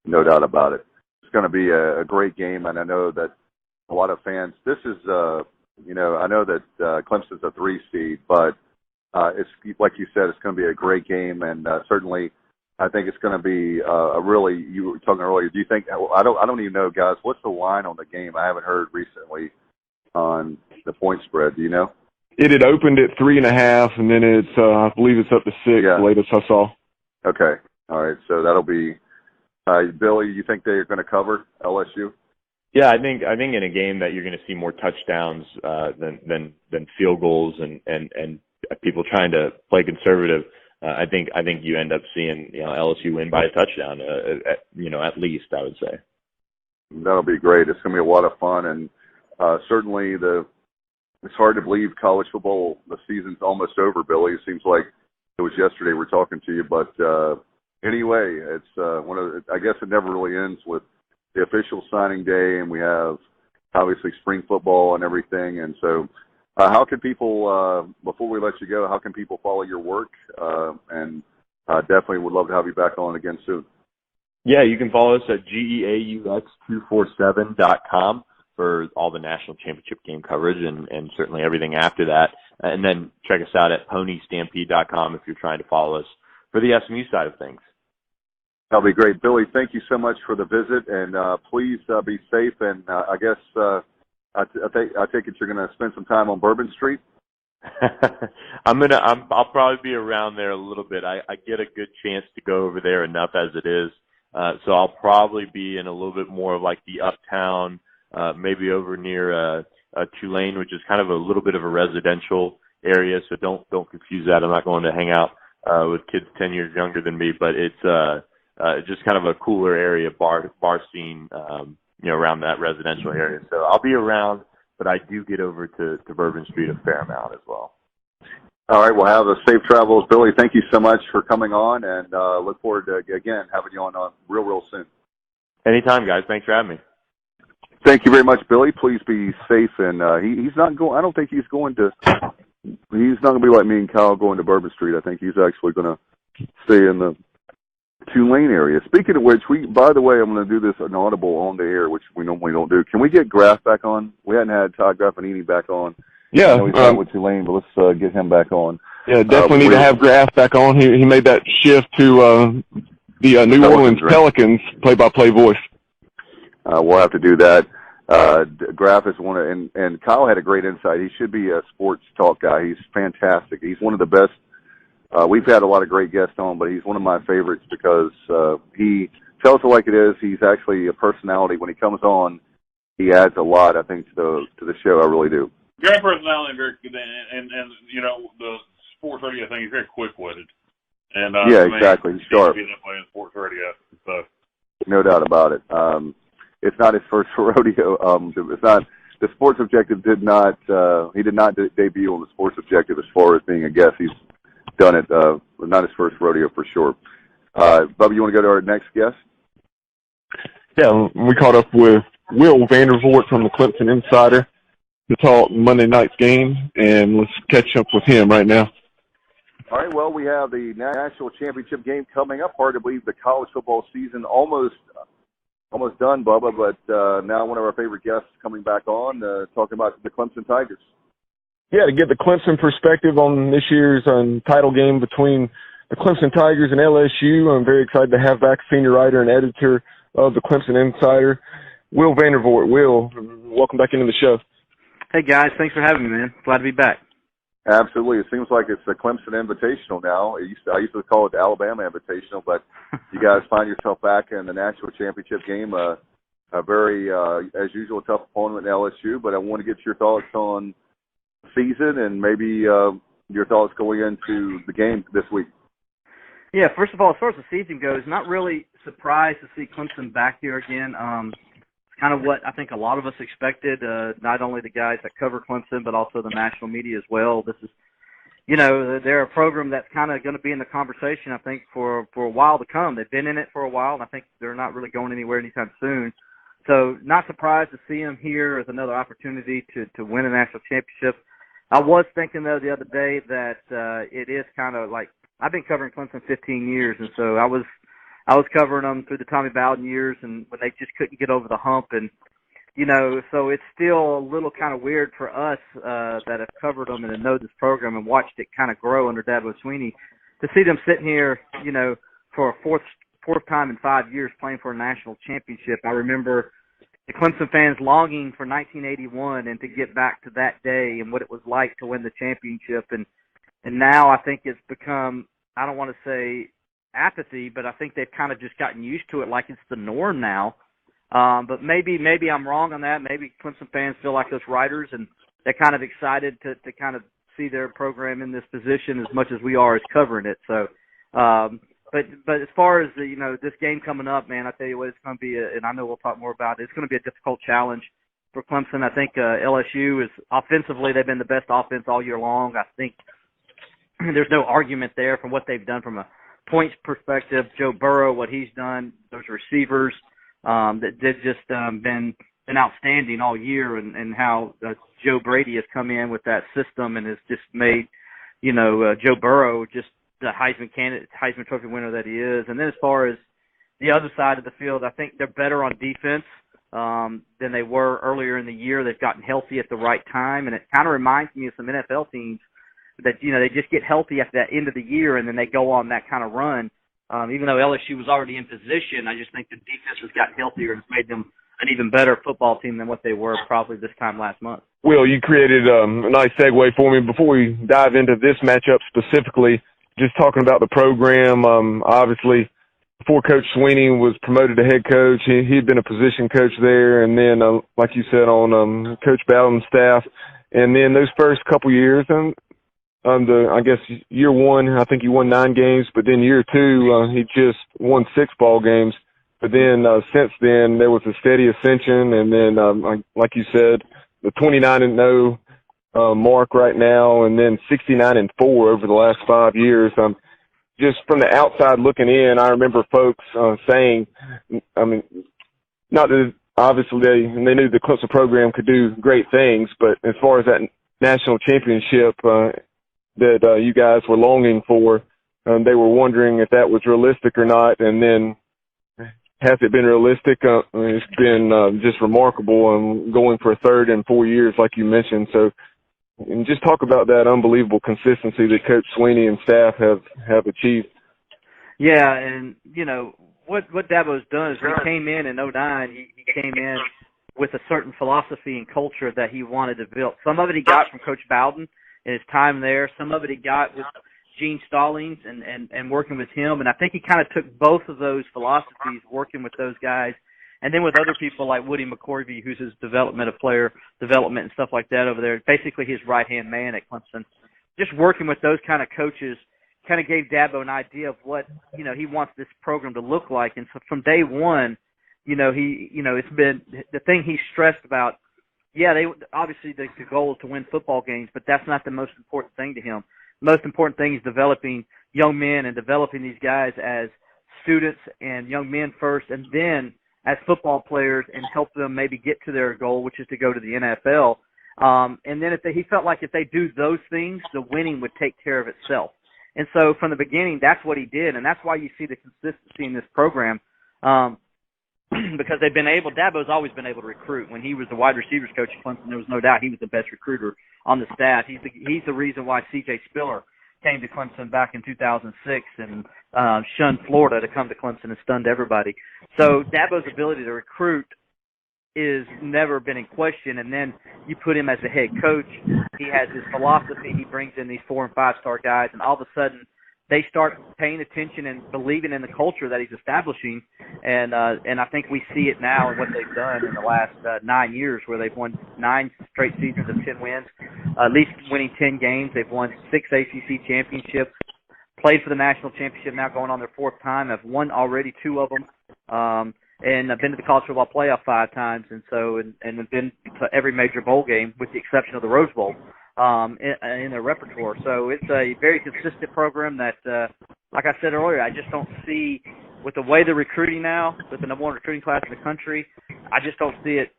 B: no doubt about it. It's going to be a great game, and I know that a lot of fans. This is I know that Clemson's a 3 seed, but it's like you said, it's going to be a great game, and certainly I think it's going to be you were talking earlier. Do you think, I don't even know, guys, what's the line on the game? I haven't heard recently on the point spread. Do you know?
D: It had opened at 3.5, and then it's I believe it's up to 6. Yeah. The latest I saw.
B: Okay, all right. So that'll be Billy. You think they're going to cover LSU?
E: Yeah, I think in a game that you're going to see more touchdowns than field goals and people trying to play conservative. I think you end up seeing LSU win by a touchdown. At least I would say.
B: That'll be great. It's going to be a lot of fun, and certainly it's hard to believe college football, the season's almost over, Billy. It seems like it was yesterday we're talking to you, but anyway, it's I guess it never really ends with the official signing day, and we have obviously spring football and everything. And so, how can people, before we let you go, how can people follow your work? And definitely would love to have you back on again soon.
E: Yeah, you can follow us at GEAUX247.com for all the national championship game coverage and certainly everything after that. And then check us out at ponystampede.com if you're trying to follow us for the SMU side of things.
B: That'll be great. Billy, thank you so much for the visit, and please be safe. And I guess I take it you're going to spend some time on Bourbon Street?
E: I'll probably be around there a little bit. I get a good chance to go over there enough as it is. So I'll probably be in a little bit more of like the uptown, maybe over near Tulane, which is kind of a little bit of a residential area. So don't confuse that. I'm not going to hang out with kids 10 years younger than me, but it's just kind of a cooler area, bar scene, around that residential area. So I'll be around, but I do get over to Bourbon Street a fair amount as well.
B: All right, well, have a safe travels. Billy, thank you so much for coming on, and look forward to, again, having you on real soon.
E: Anytime, guys. Thanks for having me.
B: Thank you very much, Billy. Please be safe, and he's not going. I don't think he's going to. He's not going to be like me and Kyle going to Bourbon Street. I think he's actually going to stay in the Tulane area. Speaking of which, by the way, I'm going to do this inaudible on the air, which we normally don't do. Can we get Graff back on? We hadn't had Todd Graffanini back on.
D: Yeah,
B: I know he's out with Tulane, but let's get him back on.
D: Yeah, definitely need to have Graff back on. He made that shift to the New Orleans Pelicans play-by-play voice.
B: We'll have to do that. Graff is one of, and Kyle had a great insight. He should be a sports talk guy. He's fantastic. He's one of the best. We've had a lot of great guests on, but he's one of my favorites because he tells it like it is. He's actually a personality. When he comes on, he adds a lot, I think, to the show. I really do.
F: Great personality, very good, and the sports radio thing is very quick-witted. And
B: yeah, exactly. He's sharp.
F: That way in sports radio, so.
B: No doubt about it. It's not his first rodeo. It's not. The Sports Objective did not. He did not debut on the Sports Objective as far as being a guest. He's done it. Not his first rodeo for sure. Bubba, you want to go to our next guest?
D: Yeah, we caught up with Will Vandervort from the Clemson Insider to talk Monday night's game, and let's catch up with him right now.
B: All right, well, we have the national championship game coming up. Hard to believe the college football season almost done, Bubba, but now one of our favorite guests coming back on, talking about the Clemson Tigers.
D: Yeah, to get the Clemson perspective on this year's title game between the Clemson Tigers and LSU, I'm very excited to have back senior writer and editor of the Clemson Insider, Will Vandervort. Will, welcome back into the show.
G: Hey, guys. Thanks for having me, man. Glad to be back.
B: Absolutely. It seems like it's the Clemson Invitational now. I used to call it the Alabama Invitational, but you guys find yourself back in the national championship game. A very, as usual, tough opponent in LSU, but I want to get your thoughts on the season and maybe your thoughts going into the game this week.
G: Yeah, first of all, as far as the season goes, not really surprised to see Clemson back here again. Kind of what I think a lot of us expected, not only the guys that cover Clemson, but also the national media as well. This is, they're a program that's kind of going to be in the conversation, I think, for a while to come. They've been in it for a while, and I think they're not really going anywhere anytime soon. So not surprised to see them here as another opportunity to win a national championship. I was thinking, though, the other day that it is kind of like, I've been covering Clemson 15 years, and so I was covering them through the Tommy Bowden years and when they just couldn't get over the hump. And, so it's still a little kind of weird for us that have covered them and know this program and watched it kind of grow under Dabo Swinney to see them sitting here, for a fourth time in 5 years playing for a national championship. I remember the Clemson fans longing for 1981 and to get back to that day and what it was like to win the championship. And now I think it's become, I don't want to say apathy, but I think they've kind of just gotten used to it like it's the norm now. But maybe I'm wrong on that. Maybe Clemson fans feel like us writers and they're kind of excited to kind of see their program in this position as much as we are as covering it. So, but as far as this game coming up, man, I tell you what, it's going to be, and I know we'll talk more about it. It's going to be a difficult challenge for Clemson. I think LSU is offensively, they've been the best offense all year long. I think there's no argument there from what they've done from a points perspective, Joe Burrow, what he's done, those receivers, that they've just been outstanding all year, and how Joe Brady has come in with that system and has just made, Joe Burrow just the Heisman candidate, Heisman Trophy winner that he is. And then as far as the other side of the field, I think they're better on defense than they were earlier in the year. They've gotten healthy at the right time, and it kind of reminds me of some NFL teams that, they just get healthy at the end of the year, and then they go on that kind of run. Even though LSU was already in position, I just think the defense has gotten healthier and it's made them an even better football team than what they were probably this time last month.
D: Will, you created a nice segue for me. Before we dive into this matchup specifically, just talking about the program, obviously before Coach Sweeney was promoted to head coach, he'd been a position coach there, and then, like you said, on Coach Bowden's staff. And then those first couple years, I guess year one, I think he won 9 games, but then year two, he just won 6 ball games. But then since then, there was a steady ascension, and then, like you said, the 29-0 mark right now, and then 69-4 over the last 5 years. Just from the outside looking in, I remember folks saying, not that obviously they knew the Clemson program could do great things, but as far as that national championship that you guys were longing for, they were wondering if that was realistic or not. And then, has it been realistic? It's been just remarkable, going for a third in 4 years, like you mentioned. So, and just talk about that unbelievable consistency that Coach Sweeney and staff have achieved.
G: Yeah, and, what Dabo's done is when he came in 2009, he came in with a certain philosophy and culture that he wanted to build. Some of it he got from Coach Bowden in his time there. Some of it he got with Gene Stallings and working with him. And I think he kind of took both of those philosophies, working with those guys, and then with other people like Woody McCorvey, who's his player development and stuff like that over there, basically his right-hand man at Clemson. Just working with those kind of coaches kind of gave Dabo an idea of what, he wants this program to look like. And so from day one, it's been the thing he stressed about. Yeah, obviously the goal is to win football games, but that's not the most important thing to him. The most important thing is developing young men and developing these guys as students and young men first, and then as football players, and help them maybe get to their goal, which is to go to the NFL. And then he felt like if they do those things, the winning would take care of itself. And so from the beginning, that's what he did, and that's why you see the consistency in this program. Because Dabo's always been able to recruit. When he was the wide receivers coach at Clemson, there was no doubt he was the best recruiter on the staff. He's the reason why C.J. Spiller came to Clemson back in 2006 and shunned Florida to come to Clemson and stunned everybody. So Dabo's ability to recruit is never been in question. And then you put him as the head coach. He has his philosophy. He brings in these 4- and 5-star guys, and all of a sudden they start paying attention and believing in the culture that he's establishing. And I think we see it now in what they've done in the last 9 years, where they've won 9 straight seasons of 10 wins, at least winning 10 games. They've won 6 ACC championships, played for the national championship, now going on their 4th time. Have won already 2 of them, and I've been to the college football playoff 5 times, and have been to every major bowl game with the exception of the Rose Bowl in their repertoire. So it's a very consistent program that, like I said earlier, I just don't see, with the way they're recruiting now, with the number 1 recruiting class in the country, I just don't see it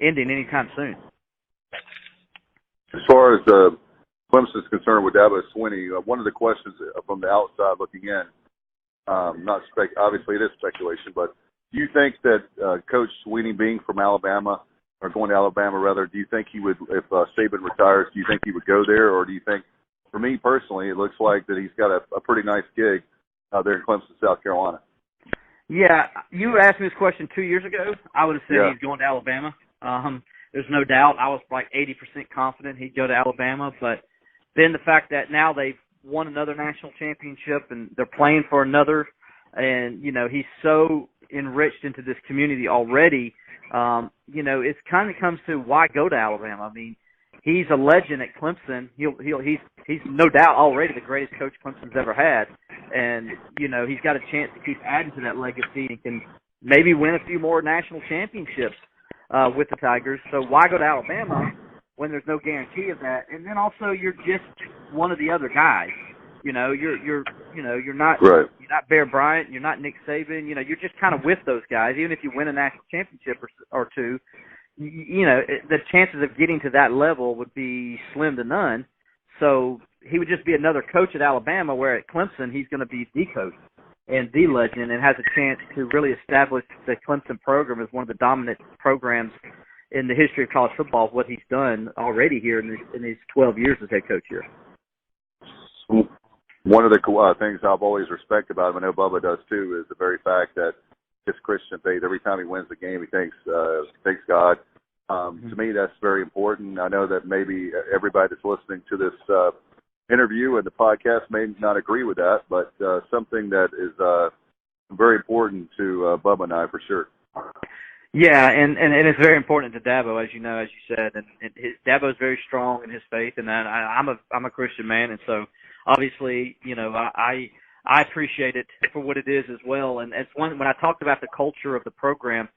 G: ending anytime soon.
B: As far as Clemson's concerned with Dabo Swinney, one of the questions from the outside looking in, obviously it is speculation, but do you think that Coach Swinney, being from Alabama, or going to Alabama rather, do you think he would, if Saban retires, do you think he would go there? Or do you think, for me personally, it looks like that he's got a pretty nice gig out there in Clemson, South Carolina?
G: Yeah, you asked me this question 2 years ago. I would have said he's going to Alabama. There's no doubt. I was like 80% confident he'd go to Alabama. But then the fact that now they've won another national championship and they're playing for another, and, he's so enriched into this community already, it kind of comes to why go to Alabama. I mean, he's a legend at Clemson. He's no doubt already the greatest coach Clemson's ever had. And, he's got a chance to keep adding to that legacy and can maybe win a few more national championships with the Tigers. So why go to Alabama when there's no guarantee of that? And then also you're just one of the other guys. You know, you're not
B: Right.
G: you're not Bear Bryant, you're not Nick Saban. You know, you're just kind of with those guys. Even if you win a national championship or two, the chances of getting to that level would be slim to none. So he would just be another coach at Alabama, where at Clemson he's going to be the coach and the legend, and has a chance to really establish the Clemson program as one of the dominant programs in the history of college football. What he's done already here in his 12 years as head coach here.
B: One of the things I've always respected about him, I know Bubba does too, is the very fact that his Christian faith, every time he wins the game, he thanks God. To me, that's very important. I know that maybe everybody that's listening to this interview and the podcast may not agree with that, but something that is very important to Bubba and I for sure.
G: Yeah, and it's very important to Dabo, as you know, as you said, and Dabo is very strong in his faith, and I'm a Christian man, and so obviously, I appreciate it for what it is as well. And it's when I talked about the culture of the program,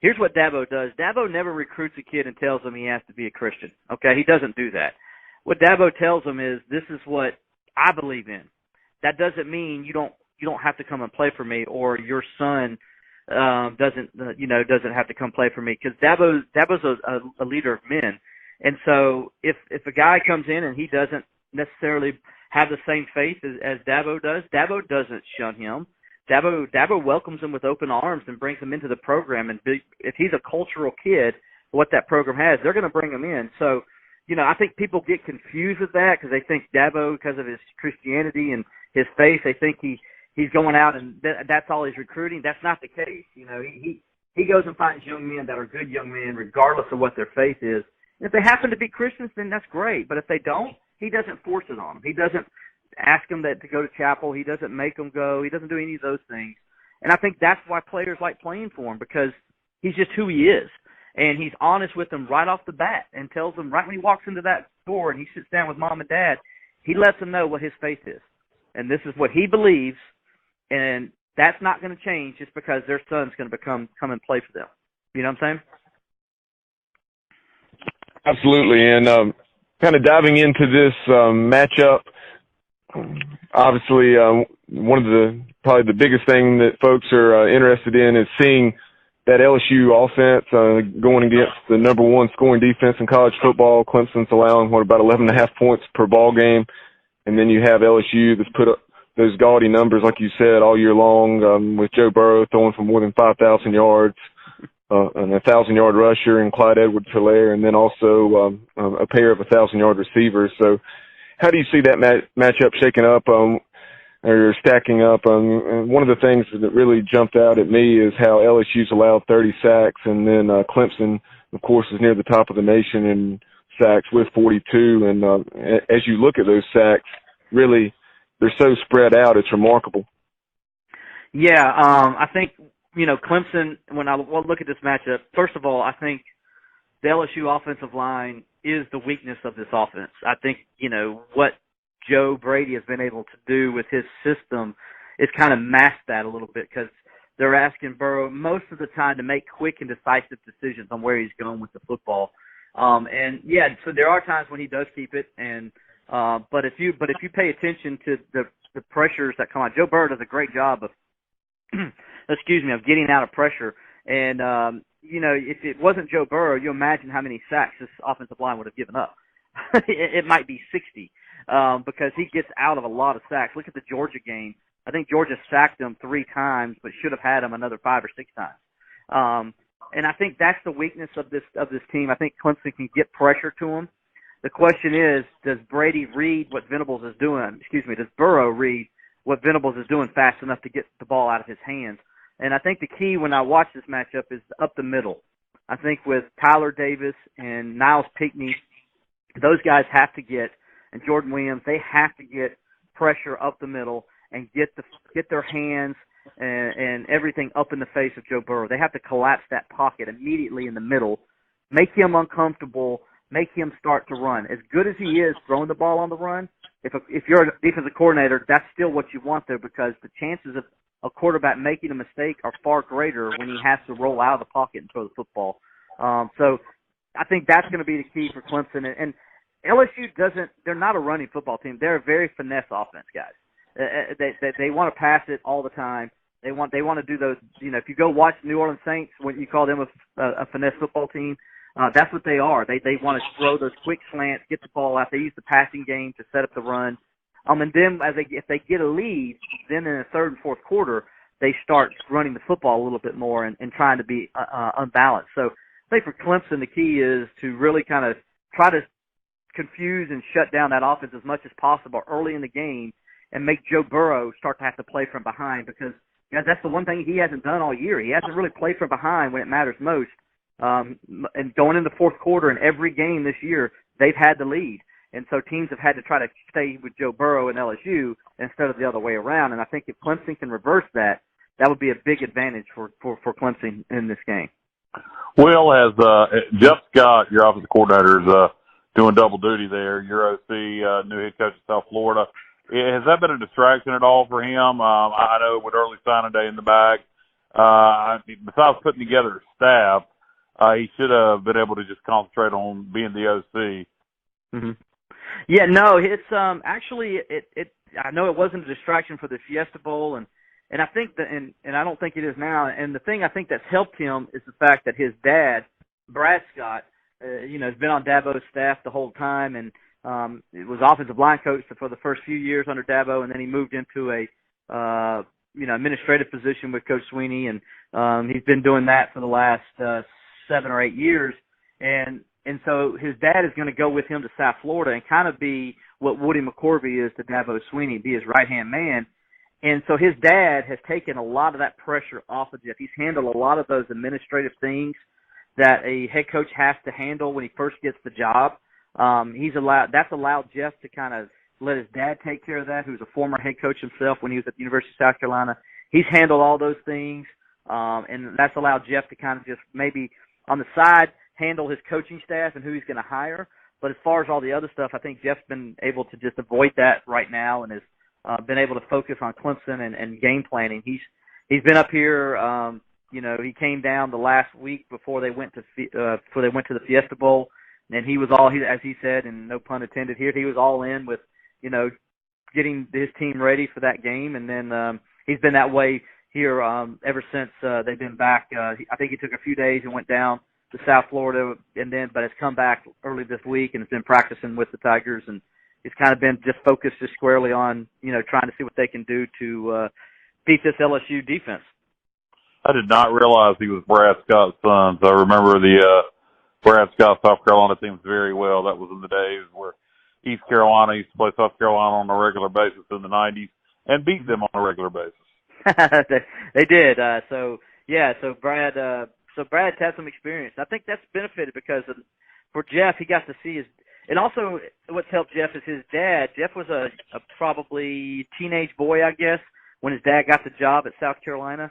G: here's what Dabo does. Dabo never recruits a kid and tells him he has to be a Christian. Okay, he doesn't do that. What Dabo tells him is, this is what I believe in. That doesn't mean you don't have to come and play for me, or your son doesn't have to come play for me, because Dabo's a leader of men. And so if a guy comes in and he doesn't necessarily have the same faith as Dabo does, Dabo doesn't shun him. Dabo welcomes him with open arms and brings him into the program. And if he's a cultural kid, what that program has, they're going to bring him in. So, I think people get confused with that because they think Dabo, because of his Christianity and his faith, they think he's going out and that's all he's recruiting. That's not the case. He goes and finds young men that are good young men, regardless of what their faith is. And if they happen to be Christians, then that's great. But if they don't, he doesn't force it on them. He doesn't ask them to go to chapel. He doesn't make them go. He doesn't do any of those things. And I think that's why players like playing for him, because he's just who he is. And he's honest with them right off the bat and tells them right when he walks into that door and he sits down with mom and dad, he lets them know what his faith is. And this is what he believes, and that's not going to change just because their son's going to come and play for them. You know what I'm saying?
D: Absolutely. And kind of diving into this matchup, obviously one of probably the biggest thing that folks are interested in is seeing that LSU offense going against the number one scoring defense in college football. Clemson's allowing, about 11.5 points per ball game. And then you have LSU that's put up those gaudy numbers, like you said, all year long, with Joe Burrow throwing for more than 5,000 yards, and a 1,000-yard rusher in Clyde Edwards-Helaire, and then also a pair of 1,000-yard receivers. So how do you see that matchup shaking up or stacking up? And one of the things that really jumped out at me is how LSU's allowed 30 sacks, and then Clemson, of course, is near the top of the nation in sacks with 42. And as you look at those sacks, really, they're so spread out, it's remarkable.
G: Yeah, I think, Clemson, when I look at this matchup, first of all, I think the LSU offensive line is the weakness of this offense. I think, what Joe Brady has been able to do with his system is kind of mask that a little bit, because they're asking Burrow most of the time to make quick and decisive decisions on where he's going with the football. And yeah, so there are times when he does keep it, and but if you pay attention to the pressures that come out, Joe Burrow does a great job of of getting out of pressure. And if it wasn't Joe Burrow, you imagine how many sacks this offensive line would have given up. It might be 60, because he gets out of a lot of sacks. Look at the Georgia game. I think Georgia sacked him 3 times, but should have had him another 5 or 6 times. And I think that's the weakness of this team. I think Clemson can get pressure to him. The question is, does Brady read what Venables is doing? Does Burrow read what Venables is doing fast enough to get the ball out of his hands? And I think the key when I watch this matchup is up the middle. I think with Tyler Davis and Niles Pinckney, those guys have to get, and Jordan Williams, they have to get pressure up the middle and get their hands and everything up in the face of Joe Burrow. They have to collapse that pocket immediately in the middle, make him uncomfortable, make him start to run. As good as he is throwing the ball on the run, if you're a defensive coordinator, that's still what you want there, because the chances of a quarterback making a mistake are far greater when he has to roll out of the pocket and throw the football. So I think that's going to be the key for Clemson. And LSU they're not a running football team. They're a very finesse offense, guys. They want to pass it all the time. They want to do those, if you go watch New Orleans Saints, when you call them a finesse football team, that's what they are. They want to throw those quick slants, get the ball out. They use the passing game to set up the run. And then if they get a lead, then in the third and fourth quarter, they start running the football a little bit more and trying to be unbalanced. So I think for Clemson, the key is to really kind of try to confuse and shut down that offense as much as possible early in the game and make Joe Burrow start to have to play from behind, because that's the one thing he hasn't done all year. He hasn't really played from behind when it matters most. And going in the fourth quarter in every game this year, they've had the lead. And so teams have had to try to stay with Joe Burrow and LSU instead of the other way around. And I think if Clemson can reverse that, that would be a big advantage for Clemson in this game.
F: Will, as Jeff Scott, your offensive coordinator, is doing double duty there. Your OC, new head coach of South Florida. Has that been a distraction at all for him? I know with early signing day in the bag, besides putting together a staff, he should have been able to just concentrate on being the OC.
G: Mm-hmm. Yeah, no, it's actually it. I know it wasn't a distraction for the Fiesta Bowl, and I think that, and I don't think it is now. And the thing I think that's helped him is the fact that his dad, Brad Scott, has been on Dabo's staff the whole time, and it was offensive line coach for the first few years under Dabo, and then he moved into a administrative position with Coach Sweeney, and he's been doing that for the last 7 or 8 years, and so his dad is going to go with him to South Florida and kind of be what Woody McCorvey is to Dabo Sweeney, be his right-hand man. And so his dad has taken a lot of that pressure off of Jeff. He's handled a lot of those administrative things that a head coach has to handle when he first gets the job. That's allowed Jeff to kind of let his dad take care of that, who's a former head coach himself when he was at the University of South Carolina. He's handled all those things, and that's allowed Jeff to kind of just maybe on the side handle his coaching staff and who he's going to hire. But as far as all the other stuff, I think Jeff's been able to just avoid that right now and has been able to focus on Clemson and game planning. He's been up here. He came down the last week before they went to the Fiesta Bowl, and he was as he said, and no pun intended here, he was all in with getting his team ready for that game. And then he's been that way here ever since they've been back. I think he took a few days and went down to South Florida, but has come back early this week and has been practicing with the Tigers, and he's kind of been just focused just squarely on trying to see what they can do to beat this LSU defense.
F: I did not realize he was Brad Scott's son. So I remember the Brad Scott South Carolina teams very well. That was in the days where East Carolina used to play South Carolina on a regular basis in the 90s and beat them on a regular basis.
G: They did. So Brad's had some experience. I think that's benefited because for Jeff, he got to see and also what's helped Jeff is his dad. Jeff was a probably teenage boy, I guess, when his dad got the job at South Carolina.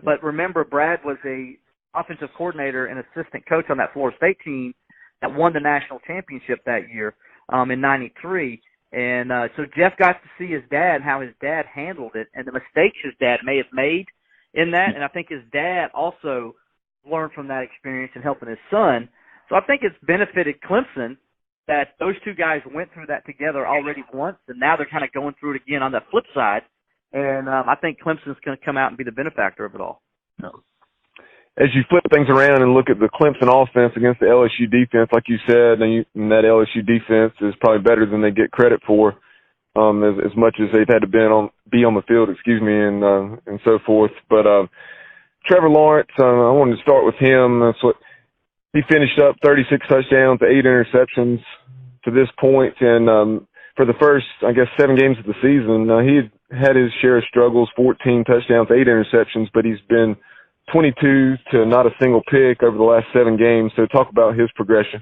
G: But remember, Brad was a offensive coordinator and assistant coach on that Florida State team that won the national championship that year in '93. And so Jeff got to see his dad and how his dad handled it and the mistakes his dad may have made in that. And I think his dad also learned from that experience and helping his son. So I think it's benefited Clemson that those two guys went through that together already once, and now they're kind of going through it again on the flip side. And I think Clemson's going to come out and be the benefactor of it all.
D: As you flip things around and look at the Clemson offense against the LSU defense, like you said, and that LSU defense is probably better than they get credit for, as much as they've had to be on the field, and so forth. But Trevor Lawrence, I wanted to start with him. He finished up 36 touchdowns, 8 interceptions to this point, and for the first, 7 games of the season, he had his share of struggles, 14 touchdowns, 8 interceptions, but he's been 22 to not a single pick over the last 7 games. So talk about his progression.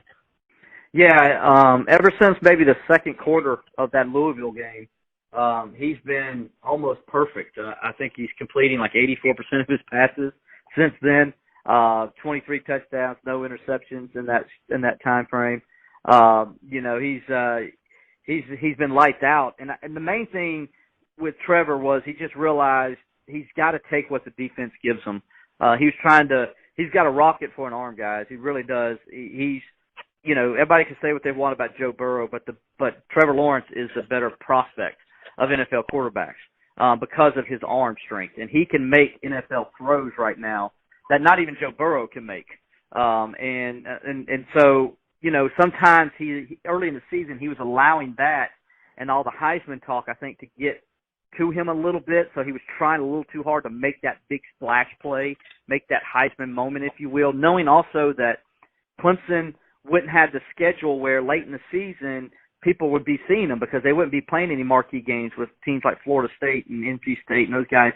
G: Yeah, ever since maybe the second quarter of that Louisville game, he's been almost perfect. I think he's completing like 84% of his passes since then. 23 touchdowns, no interceptions in that time frame. He's been lights out, and the main thing with Trevor was he just realized he's got to take what the defense gives him. He's got a rocket for an arm, guys. He really does. He's everybody can say what they want about Joe Burrow, but Trevor Lawrence is a better prospect of NFL quarterbacks because of his arm strength, and he can make NFL throws right now that not even Joe Burrow can make. And so sometimes he early in the season he was allowing that and all the Heisman talk, I think, to get to him a little bit. So he was trying a little too hard to make that big splash play, make that Heisman moment, if you will, knowing also that Clemson wouldn't have the schedule where late in the season people would be seeing them because they wouldn't be playing any marquee games with teams like Florida State and NC State and those guys,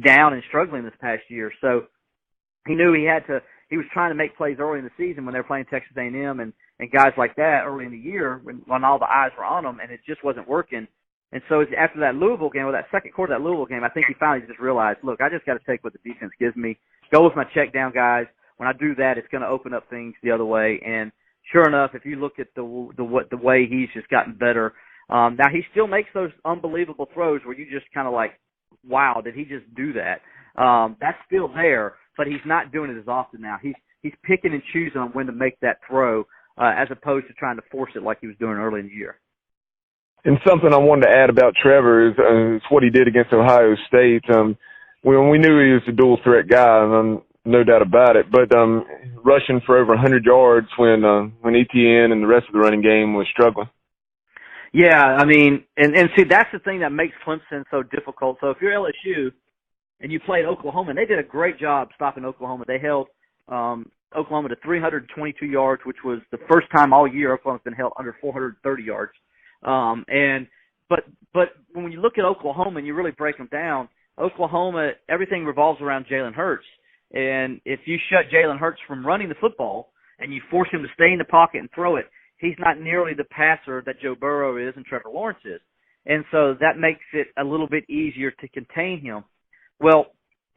G: down and struggling this past year. So he knew he was trying to make plays early in the season when they were playing Texas A&M and guys like that early in the year when all the eyes were on them, and it just wasn't working. And so after that Louisville game, or that second quarter of that Louisville game, I think he finally just realized, look, I just got to take what the defense gives me, go with my check down guys. When I do that, it's going to open up things the other way. And sure enough, if you look at the way he's just gotten better, now he still makes those unbelievable throws where you just kind of like, wow, did he just do that? That's still there, but he's not doing it as often now. He's picking and choosing on when to make that throw as opposed to trying to force it like he was doing early in the year.
D: And something I wanted to add about Trevor is what he did against Ohio State. When we knew he was a dual threat guy, no doubt about it. But rushing for over 100 yards when ETN and the rest of the running game was struggling.
G: Yeah, I mean, and see, that's the thing that makes Clemson so difficult. So if you're LSU and you played Oklahoma, and they did a great job stopping Oklahoma. They held Oklahoma to 322 yards, which was the first time all year Oklahoma's been held under 430 yards. But when you look at Oklahoma and you really break them down, Oklahoma, everything revolves around Jalen Hurts. And if you shut Jalen Hurts from running the football and you force him to stay in the pocket and throw it, he's not nearly the passer that Joe Burrow is and Trevor Lawrence is. And so that makes it a little bit easier to contain him. Well,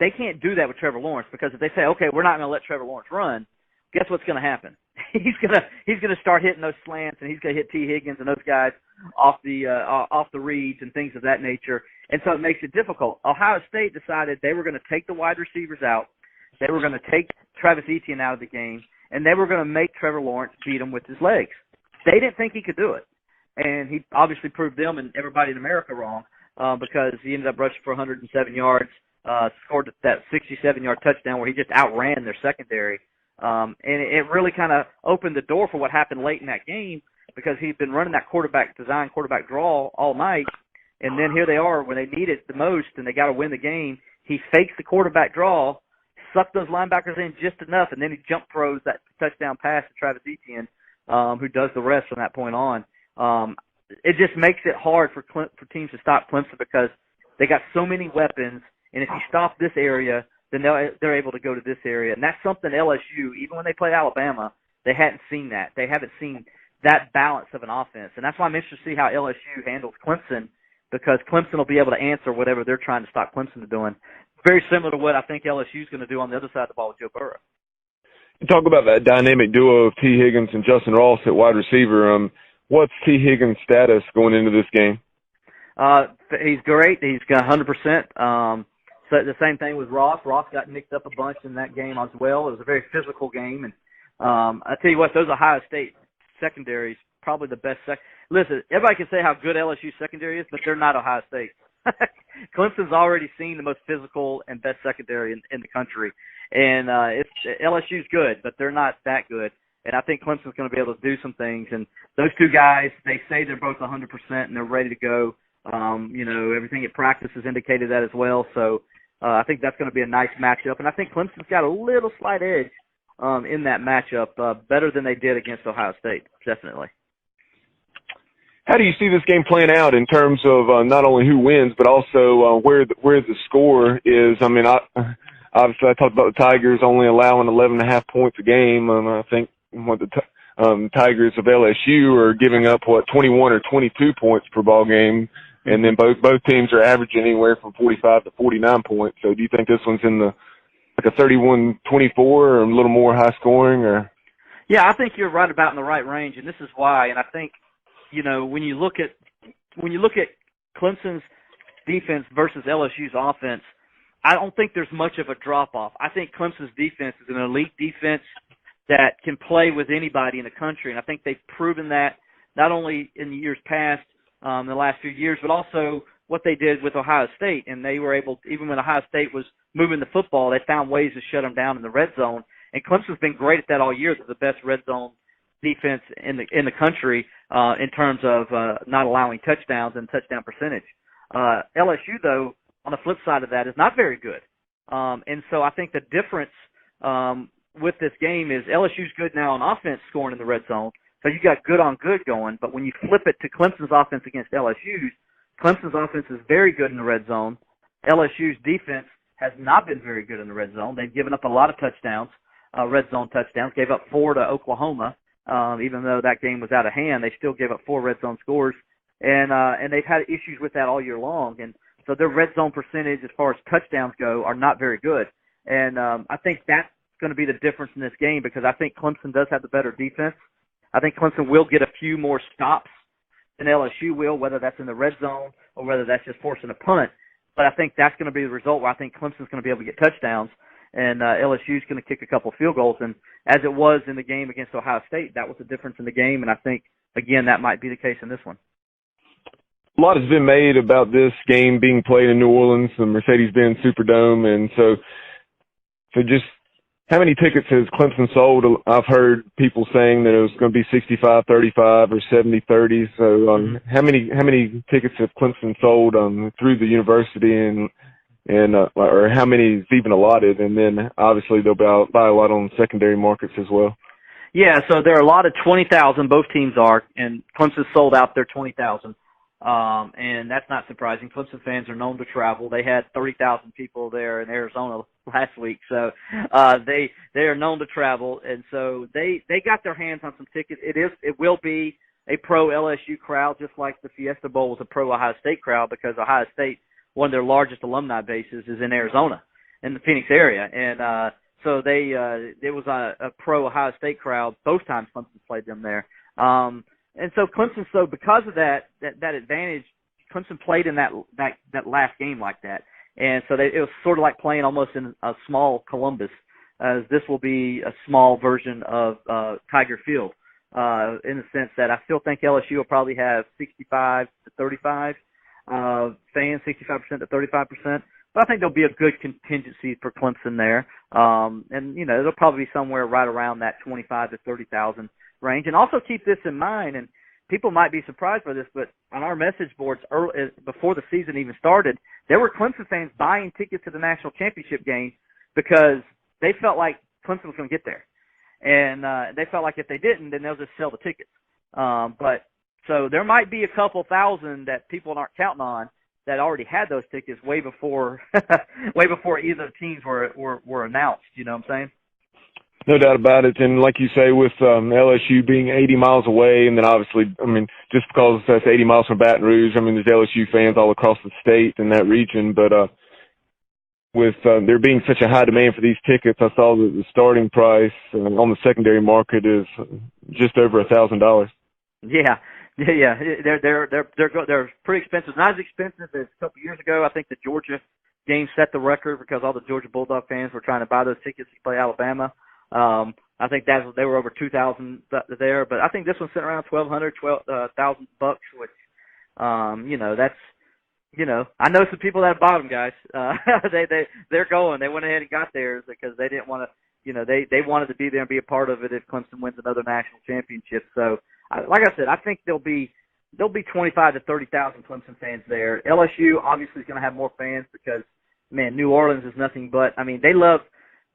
G: they can't do that with Trevor Lawrence because if they say, okay, we're not going to let Trevor Lawrence run, guess what's going to happen? He's gonna start hitting those slants, and he's going to hit T. Higgins and those guys off the reads and things of that nature. And so it makes it difficult. Ohio State decided they were going to take the wide receivers out. They were going to take Travis Etienne out of the game, and they were going to make Trevor Lawrence beat him with his legs. They didn't think he could do it, and he obviously proved them and everybody in America wrong because he ended up rushing for 107 yards, scored that 67-yard touchdown where he just outran their secondary. And it really kind of opened the door for what happened late in that game because he'd been running that quarterback draw all night, and then here they are when they need it the most and they got to win the game. He fakes the quarterback draw, sucked those linebackers in just enough, and then he jump throws that touchdown pass to Travis Etienne, who does the rest from that point on. It just makes it hard for teams to stop Clemson because they got so many weapons, and if you stop this area, then they're able to go to this area. And that's something LSU, even when they play Alabama, they hadn't seen that. They haven't seen that balance of an offense. And that's why I'm interested to see how LSU handles Clemson because Clemson will be able to answer whatever they're trying to stop Clemson doing. Very similar to what I think LSU is going to do on the other side of the ball with Joe Burrow.
D: You talk about that dynamic duo of T. Higgins and Justin Ross at wide receiver. What's T. Higgins' status going into this game?
G: He's great. He's got 100%. So the same thing with Ross. Ross got nicked up a bunch in that game as well. It was a very physical game. And I tell you what, those Ohio State secondaries, probably the best. Listen, everybody can say how good LSU secondary is, but they're not Ohio State. Clemson's already seen the most physical and best secondary in the country. And LSU's good, but they're not that good. And I think Clemson's going to be able to do some things. And those two guys, they say they're both 100% and they're ready to go. Everything at practice has indicated that as well. So I think that's going to be a nice matchup. And I think Clemson's got a little slight edge in that matchup, better than they did against Ohio State, definitely.
D: How do you see this game playing out in terms of not only who wins, but also where the score is? I mean, obviously I talked about the Tigers only allowing 11.5 points a game. I think what the Tigers of LSU are giving up, 21 or 22 points per ball game. And then both teams are averaging anywhere from 45 to 49 points. So do you think this one's in like a 31-24 or a little more high scoring? Or?
G: Yeah, I think you're right about in the right range, and this is why. And I think, when you look at Clemson's defense versus LSU's offense, I don't think there's much of a drop off. I think Clemson's defense is an elite defense that can play with anybody in the country. And I think they've proven that not only in the years past, the last few years, but also what they did with Ohio State. And they were able, even when Ohio State was moving the football, they found ways to shut them down in the red zone. And Clemson's been great at that all year. They're the best red zone defense in the country in terms of not allowing touchdowns and touchdown percentage. LSU, though, on the flip side of that, is not very good. And so I think the difference with this game is LSU's good now on offense scoring in the red zone. So you got good on good going. But when you flip it to Clemson's offense against LSU's, Clemson's offense is very good in the red zone. LSU's defense has not been very good in the red zone. They've given up a lot of touchdowns, red zone touchdowns, gave up 4 to Oklahoma. Even though that game was out of hand, they still gave up 4 red zone scores. And they've had issues with that all year long. And so their red zone percentage as far as touchdowns go are not very good. And I think that's going to be the difference in this game because I think Clemson does have the better defense. I think Clemson will get a few more stops than LSU will, whether that's in the red zone or whether that's just forcing a punt. But I think that's going to be the result where I think Clemson's going to be able to get touchdowns and LSU's going to kick a couple field goals. And as it was in the game against Ohio State, that was the difference in the game. And I think, again, that might be the case in this one.
D: A lot has been made about this game being played in New Orleans, the Mercedes-Benz Superdome, and so just how many tickets has Clemson sold? I've heard people saying that it was going to be 65-35 or 70-30. So how many tickets have Clemson sold through the university and or how many is even allotted? And then obviously they'll buy a lot on secondary markets as well.
G: Yeah, so there are a lot of 20,000. Both teams are, and Clemson sold out their 20,000. And that's not surprising. Clemson fans are known to travel. They had 30,000 people there in Arizona last week, so they are known to travel, and so they got their hands on some tickets. It will be a pro LSU crowd, just like the Fiesta Bowl was a pro Ohio State crowd, because Ohio State, one of their largest alumni bases, is in Arizona, in the Phoenix area, and so it was a pro Ohio State crowd both times Clemson played them there. And so Clemson, because of that advantage, Clemson played in that last game like that. And so it was sort of like playing almost in a small Columbus, as this will be a small version of Tiger Field, in the sense that I still think LSU will probably have 65 to 35 fans, 65% to 35%. But I think there'll be a good contingency for Clemson there. And, it'll probably be somewhere right around that 25 to 30,000 range. And also keep this in mind, and people might be surprised by this, but on our message boards before the season even started, there were Clemson fans buying tickets to the national championship game because they felt like Clemson was going to get there. And they felt like if they didn't, then they'll just sell the tickets. But so there might be a couple thousand that people aren't counting on that already had those tickets way before either teams were announced. You know what I'm saying?
D: No doubt about it. And like you say, with LSU being 80 miles away, and then obviously, just because that's 80 miles from Baton Rouge, there's LSU fans all across the state in that region. But with there being such a high demand for these tickets, I saw that the starting price on the secondary market is just over $1,000.
G: Yeah. They're pretty expensive. Not as expensive as a couple years ago. I think the Georgia game set the record because all the Georgia Bulldog fans were trying to buy those tickets to play Alabama. I think they were over 2,000 there, but I think this one's sitting around $1,200, $1,000, which, that's, I know some people that bought them, guys. They're going. They went ahead and got theirs because they didn't want to, they wanted to be there and be a part of it if Clemson wins another national championship. So, like I said, I think there'll be 25 to 30,000 Clemson fans there. LSU obviously is going to have more fans because, man, New Orleans is nothing but, they love.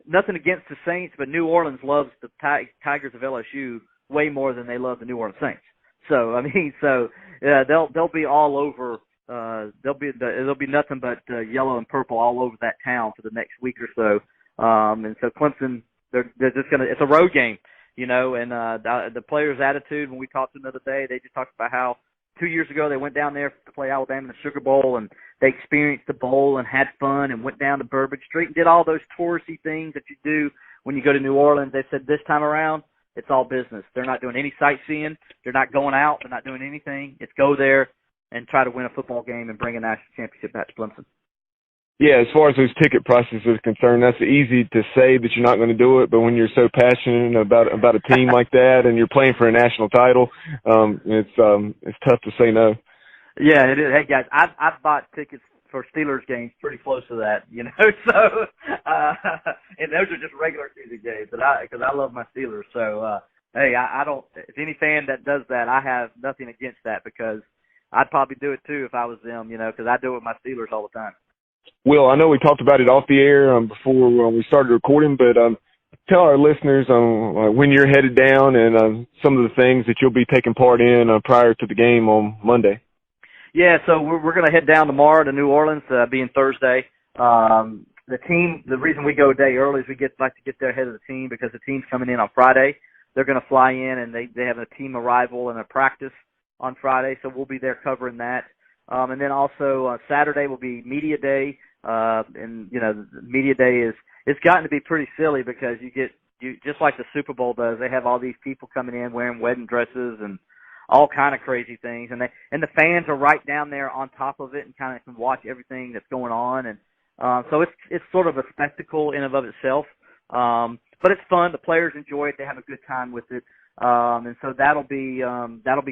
G: Nothing against the Saints, but New Orleans loves the Tigers of LSU way more than they love the New Orleans Saints. So they'll be all over. There'll be nothing but yellow and purple all over that town for the next week or so. And so Clemson, they're just gonna. It's a road game, and the players' attitude. When we talked to them the other day, they just talked about how 2 years ago they went down there to play Alabama in the Sugar Bowl, and they experienced the bowl and had fun and went down to Bourbon Street and did all those touristy things that you do when you go to New Orleans. They said this time around, it's all business. They're not doing any sightseeing. They're not going out. They're not doing anything. It's go there and try to win a football game and bring a national championship back to Clemson.
D: Yeah, as far as those ticket prices is concerned, that's easy to say that you're not going to do it, but when you're so passionate about a team like that and you're playing for a national title, it's tough to say no.
G: Yeah, it is. Hey guys, I've bought tickets for Steelers games pretty close to that, you know. So, and those are just regular season games, because I love my Steelers. So, hey, I don't. If any fan that does that, I have nothing against that, because I'd probably do it too if I was them, you know, because I do it with my Steelers all the time.
D: Will, I know we talked about it off the air before we started recording, but tell our listeners when you're headed down and some of the things that you'll be taking part in prior to the game on Monday. Yeah,
G: so we're going to head down tomorrow to New Orleans, being Thursday. The reason we go a day early is we like to get there ahead of the team, because the team's coming in on Friday. They're going to fly in, and they have a team arrival and a practice on Friday, so we'll be there covering that. And then also Saturday will be media day, and you know, media day it's gotten to be pretty silly, because you just like the Super Bowl does. They have all these people coming in wearing wedding dresses and all kind of crazy things, and the fans are right down there on top of it and kind of can watch everything that's going on, and so it's sort of a spectacle in and of itself, but it's fun. The players enjoy it; they have a good time with it, and so that'll be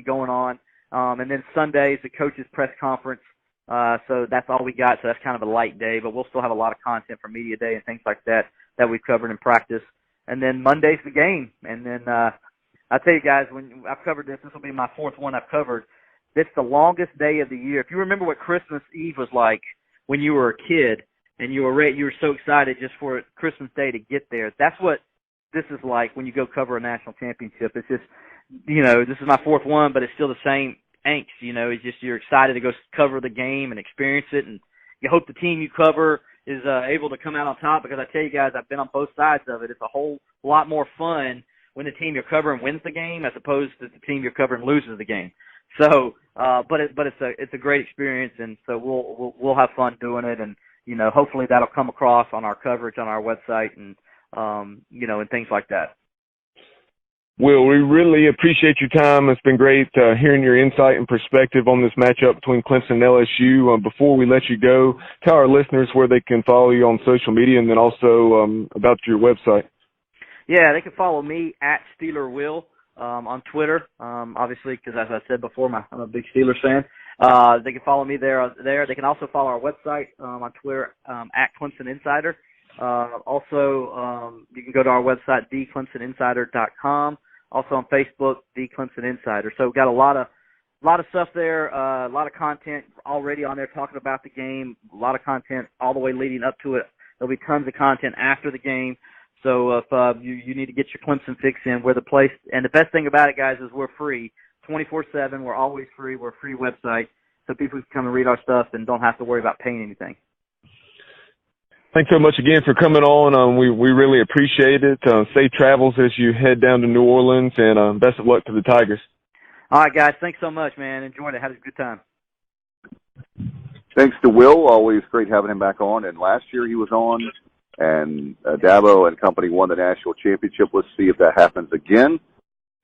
G: going on. And then Sunday is the coaches' press conference, so that's all we got. So that's kind of a light day, but we'll still have a lot of content for media day and things like that we've covered in practice. And then Monday's the game. And then I tell you guys, when I've covered this will be my fourth one I've covered. It's the longest day of the year. If you remember what Christmas Eve was like when you were a kid and you were so excited just for Christmas Day to get there, that's what this is like when you go cover a national championship. It's just, you know, this is my fourth one, but it's still the same angst, you know. It's just you're excited to go cover the game and experience it, and you hope the team you cover is able to come out on top, because I tell you guys, I've been on both sides of it. It's a whole lot more fun when the team you're covering wins the game as opposed to the team you're covering loses the game. So, but it's a great experience, and so we'll have fun doing it, and you know, hopefully that'll come across on our coverage on our website, and you know, and things like that.
D: Will, we really appreciate your time. It's been great hearing your insight and perspective on this matchup between Clemson and LSU. Before we let you go, tell our listeners where they can follow you on social media, and then also about your website.
G: Yeah, they can follow me at SteelerWill on Twitter, obviously, because as I said before, I'm a big Steelers fan. They can follow me there. They can also follow our website on Twitter at Clemson Insider. Also, you can go to our website, theclemsoninsider.com. Also on Facebook, The Clemson Insider. So we've got a lot of stuff there, a lot of content already on there talking about the game, a lot of content all the way leading up to it. There'll be tons of content after the game. So if you need to get your Clemson fix in, we're the place. And the best thing about it, guys, is we're free, 24/7. We're always free. We're a free website, so people can come and read our stuff and don't have to worry about paying anything.
D: Thanks so much again for coming on. We really appreciate it. Safe travels as you head down to New Orleans, and best of luck to the Tigers. All
G: right, guys. Thanks so much, man. Enjoyed it. Had a good time.
B: Thanks to Will. Always great having him back on. And last year he was on, and Dabo and company won the national championship. Let's see if that happens again.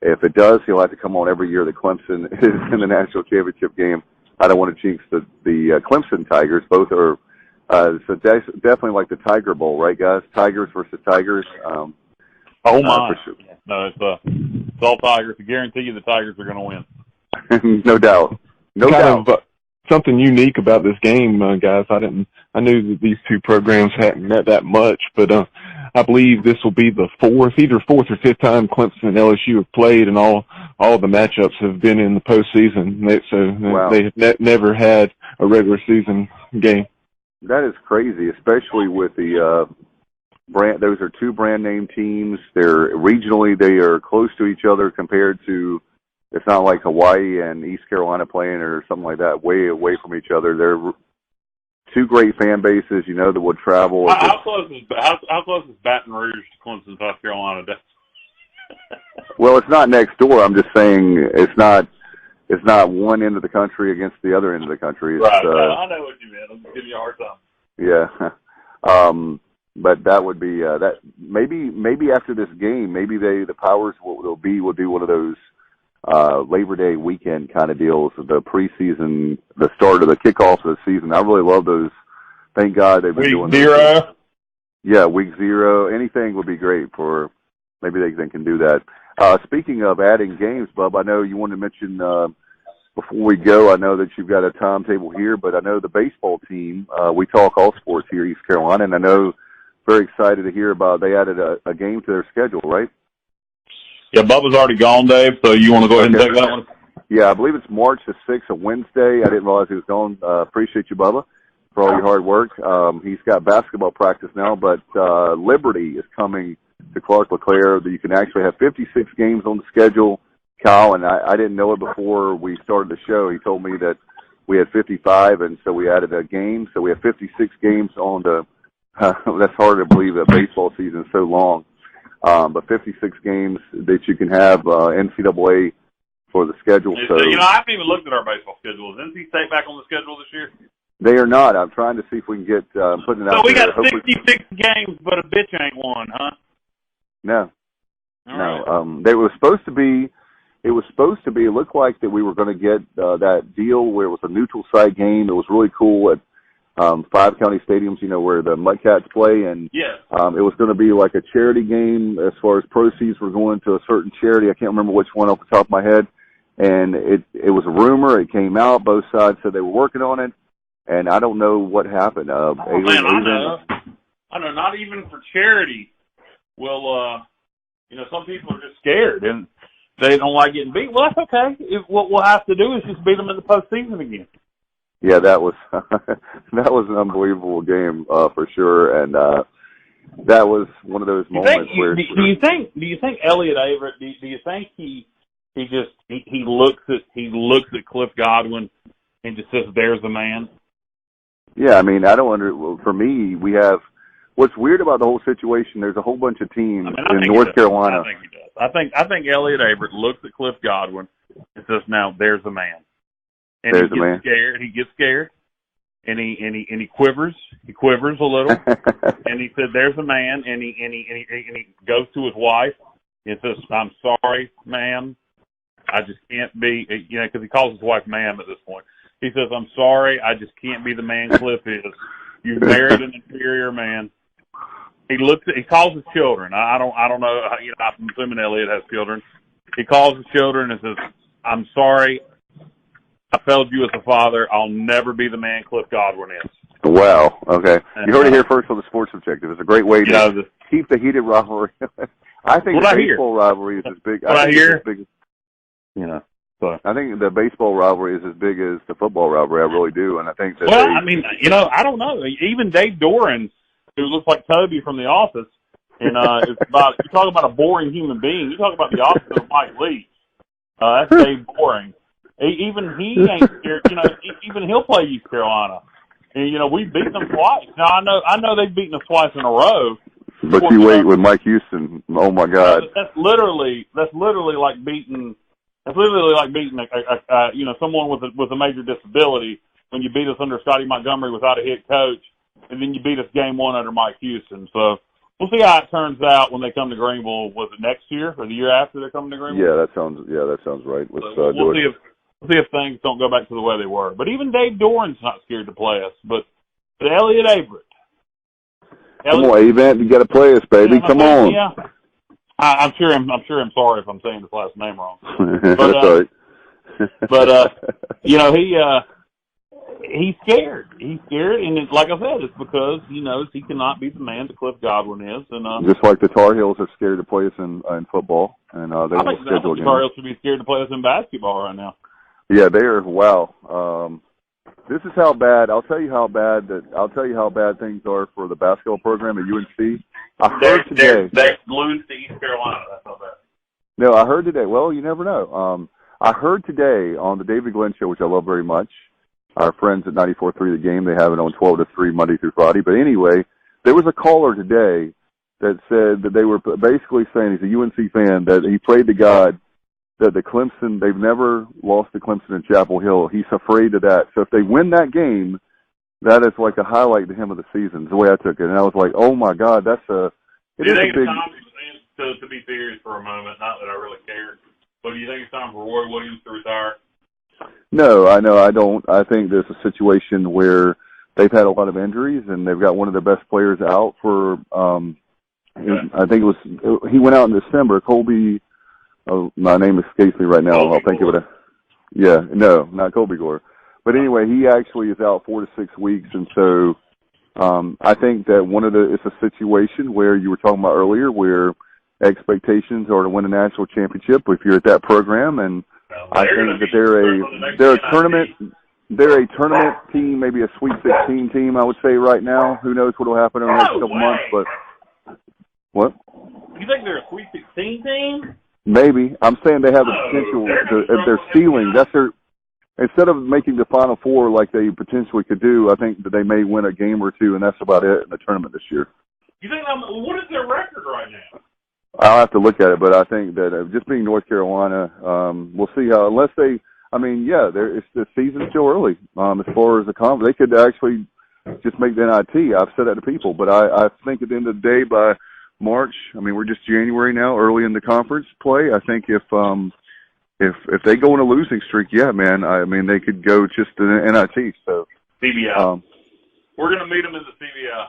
B: If it does, he'll have to come on every year that Clemson is in the national championship game. I don't want to jinx the Clemson Tigers. Both are so definitely like the Tiger Bowl, right, guys? Tigers versus Tigers.
F: Oh my!
B: For sure.
F: No, it's all Tigers. I guarantee you the Tigers are going to
B: win. No doubt. No doubt.
D: Something unique about this game, guys. I knew that these two programs hadn't met that much, but I believe this will be the either fourth or fifth time Clemson and LSU have played, and all the matchups have been in the postseason.
B: Wow.
D: They've never had a regular season game.
B: That is crazy, especially with the brand. Those are two brand name teams. Regionally, they are close to each other compared to. It's not like Hawaii and East Carolina playing or something like that, way away from each other. They're two great fan bases, you know, that would travel.
F: How close is Baton Rouge to Clemson, South Carolina?
B: Well, it's not next door. I'm just saying it's not one end of the country against the other end of the country. It's,
F: right. I know what you meant. I'm just giving you a hard time.
B: Yeah. But that would be that. Maybe after this game, maybe the powers will do one of those Labor Day weekend kind of deals, the preseason, the start of the kickoff of the season. I really love those thank God they've been doing
C: week 0.
B: Yeah, week 0. Anything would be great for maybe they can do that. Speaking of adding games, Bub, I know you wanted to mention before we go, I know that you've got a timetable here, but I know the baseball team, we talk all sports here, East Carolina, and I know very excited to hear about they added a game to their schedule, right?
C: Yeah, Bubba's already gone, Dave, so you want to go ahead and take that one?
B: Yeah, I believe it's March the 6th, a Wednesday. I didn't realize he was gone. Appreciate you, Bubba, for all your hard work. He's got basketball practice now, but Liberty is coming to Clark LeClaire. You can actually have 56 games on the schedule, Kyle, and I didn't know it before we started the show. He told me that we had 55, and so we added a game. So we have 56 games on the that's hard to believe that baseball season is so long. But 56 games that you can have NCAA for the schedule. So,
C: I haven't even looked at our baseball schedule. Is NC State back on the schedule this year?
B: They are not. I'm trying to see if we can get putting it out there.
C: So we got 66 games, but a bitch ain't won, huh?
B: No.
C: All
B: no.
C: Right.
B: They were supposed to be. It was supposed to be. It looked like that we were going to get that deal where it was a neutral site game. It was really cool at 5 county stadiums, where the Mudcats play, and
C: yes.
B: It was going to be like a charity game as far as proceeds were going to a certain charity. I can't remember which one off the top of my head. And it was a rumor. It came out. Both sides said they were working on it, and I don't know what happened.
C: I know. Not even for charity. Well, some people are just scared and they don't like getting beat. Well, that's okay. What we'll have to do is just beat them in the postseason again.
B: Yeah, that was that was an unbelievable game for sure, and that was one of those moments where.
C: Do you think Elliot Averett? Do you think he looks at Cliff Godwin and just says, "There's the man"?
B: Yeah, I mean, I don't for me, we have. What's weird about the whole situation? There's a whole bunch of teams in North Carolina.
C: I think he does. I think Elliot Averett looks at Cliff Godwin and says, "Now there's the man." And
B: there's
C: he gets scared. He gets scared, and he quivers. He quivers a little, and he said, "There's a man." And he goes to his wife and says, "I'm sorry, ma'am. I just can't be." Because he calls his wife ma'am at this point. He says, "I'm sorry. I just can't be the man Cliff is. You've married an inferior man." He calls his children. I don't know. I'm assuming Elliot has children. He calls his children and says, "I'm sorry. I failed you as a father. I'll never be the man Cliff Godwin is."
B: Wow. Okay. You heard it here first on the Sports Objective. It's a great way to keep the heated rivalry. I think the baseball rivalry is as big. So. I think the baseball rivalry is as big as the football rivalry. I really do, and I think that.
C: Well, I don't know. Even Dave Doran, who looks like Toby from The Office, and you talk about a boring human being. You talk about the opposite of Mike Leach. That's Dave Boring. Even he ain't scared. Even he'll play East Carolina, and we've beaten them twice. Now I know they've beaten us twice in a row.
B: But you wait with Mike Houston. Oh my God!
C: That's literally like beating. That's literally like beating someone with a major disability when you beat us under Scotty Montgomery without a head coach, and then you beat us game 1 under Mike Houston. So we'll see how it turns out when they come to Greenville. Was it next year or the year after they're coming to Greenville?
B: Yeah, that sounds right.
C: We'll see if things don't go back to the way they were. But even Dave Doran's not scared to play us. But Elliot Averett.
B: Come on, Avent, you got to play us, baby. Come on.
C: Yeah. I'm sure I'm sorry if I'm saying his last name wrong. But,
B: that's all right.
C: he's scared. He's scared, and like I said, it's because he knows he cannot be the man that Cliff Godwin is. And
B: just like the Tar Heels are scared to play us in football, and they won't schedule
C: the Tar Heels should be scared to play us in basketball right now.
B: Yeah, they are. Wow. This is how bad. I'll tell you how bad things are for the basketball program at UNC. I heard today.
C: They're glued to East Carolina. That's how bad.
B: No, I heard today. Well, you never know. I heard today on the David Glenn Show, which I love very much. Our friends at 94.3 The Game, they have it on 12 to 3 Monday through Friday. But anyway, there was a caller today that said that they were basically saying, he's a UNC fan, that he prayed to God that the Clemson, they've never lost to Clemson in Chapel Hill. He's afraid of that. So if they win that game, that is like a highlight to him of the season, is the way I took it. And I was like, oh my God, it
C: is
B: a big...
C: To be serious for a moment, not that I really care, but do you think it's time for Roy Williams to retire?
B: No, I know I don't. I think there's a situation where they've had a lot of injuries, and they've got one of their best players out for, I think he went out in December. Colby, my name escapes me right now. I'll think of it. Yeah, no, not Colby Gore. But anyway, he actually is out 4 to 6 weeks, and so I think that it's a situation where you were talking about earlier, where expectations are to win a national championship if you're at that program, and I think that they're a tournament team, maybe a Sweet 16 team, I would say right now. Who knows what will happen in the next couple months, but what?
C: You think they're a Sweet 16 team?
B: Maybe. I'm saying they have the potential, their ceiling. That's their, instead of making the Final Four like they potentially could do, I think that they may win a game or two, and that's about it in the tournament this year.
C: You think, what is their record right now?
B: I'll have to look at it, but I think that just being North Carolina, we'll see how, unless they, it's the season's still early. As far as the conference, they could actually just make the NIT. I've said that to people, but I think at the end of the day, by March, we're just January now, early in the conference play. I think if they go on a losing streak, yeah, man, they could go just to the NIT. So
C: CBI, we're gonna meet them in the CBI.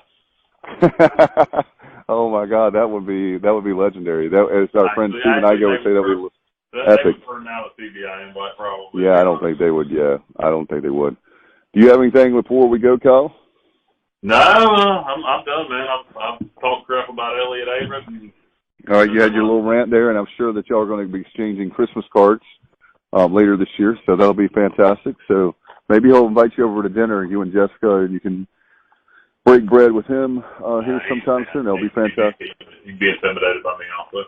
B: Oh my God, that would be legendary. That, as our friend Steve and I would say, that would be epic.
C: They would turn out a CBI invite probably.
B: Yeah, I don't think they would. Yeah, I don't think they would. Do you have anything before we go, Kyle?
C: No, I'm done, man. I've talked crap about Elliot Abrams.
B: All right, you had your little rant there, and I'm sure that y'all are going to be exchanging Christmas cards later this year, so that'll be fantastic. So maybe he'll invite you over to dinner, you and Jessica, and you can break bread with him here sometime soon. That'll be fantastic.
C: He'd be intimidated by me also.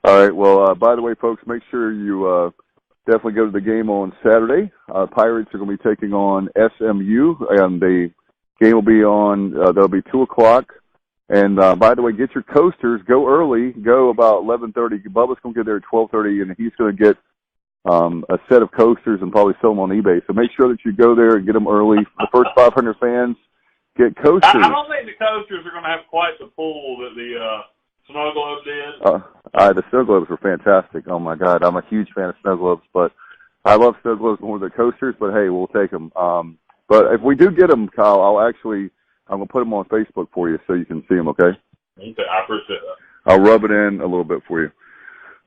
B: All right, well, by the way, folks, make sure you definitely go to the game on Saturday. Pirates are going to be taking on SMU, and the game will be on, that'll be 2 o'clock. And by the way, get your coasters. Go early. Go about 11:30. Bubba's going to get there at 12:30, and he's going to get a set of coasters and probably sell them on eBay. So make sure that you go there and get them early. The first 500 fans get coasters.
C: I don't think the coasters are going to have quite the pull that the snow globes did.
B: The snow globes were fantastic. Oh my God, I'm a huge fan of snow globes, but I love snow globes more than coasters. But hey, we'll take them. But if we do get them, Kyle, I'm going to put them on Facebook for you so you can see them, okay?
C: I appreciate that.
B: I'll rub it in a little bit for you.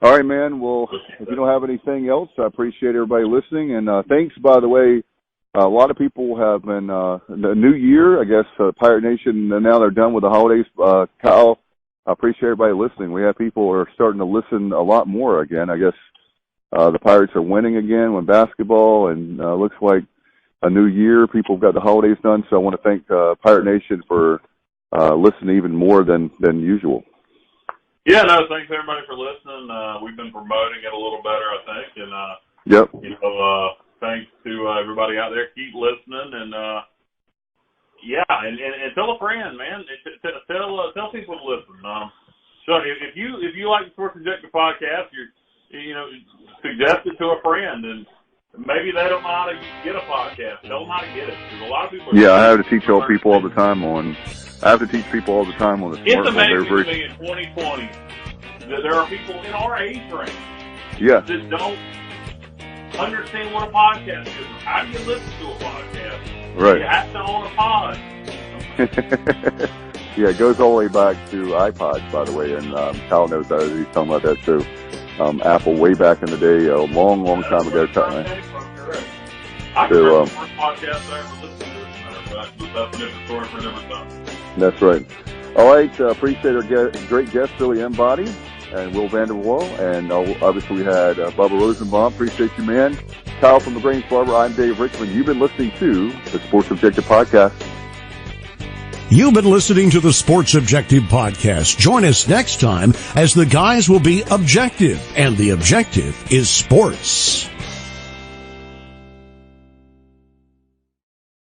B: All right, man. Well, if you don't have anything else, I appreciate everybody listening. And thanks, by the way. A lot of people have been, the new year, I guess, Pirate Nation, now they're done with the holidays. Kyle, I appreciate everybody listening. We have people who are starting to listen a lot more again. I guess the Pirates are winning again with basketball, and looks like a new year. People have got the holidays done, so I want to thank Pirate Nation for listening even more than usual.
C: Yeah, no, thanks everybody for listening. We've been promoting it a little better, I think, and
B: yep.
C: Thanks to everybody out there. Keep listening, and and tell a friend, man. Tell people to listen. So if you like the Sports Objective podcast, suggest it to a friend, and maybe they don't know how to get a podcast. Tell them how to get it. There's a lot of people.
B: Yeah, I have to teach people all the time on the smartphone.
C: It's amazing to me in 2020 that there are people in our age range that don't understand what a podcast is. How do you listen to a podcast?
B: Right.
C: You have to own a pod.
B: Yeah, it goes all the way back to iPods, by the way, and Kyle knows that. He's talking about that too. Apple way back in the day, a long, long time ago.
C: I can remember the first podcast I ever listened to, but that's a different story for a different time.
B: That's right. All right, appreciate our great guest, Billy Embody, and Will Vandervort, and obviously we had Bubba Rosenbaum. Appreciate you, man. Kyle from the Brains Barber, I'm Dave Richmond. You've been listening to the Sports Objective Podcast.
A: You've been listening to the Sports Objective Podcast. Join us next time as the guys will be objective, and the objective is sports.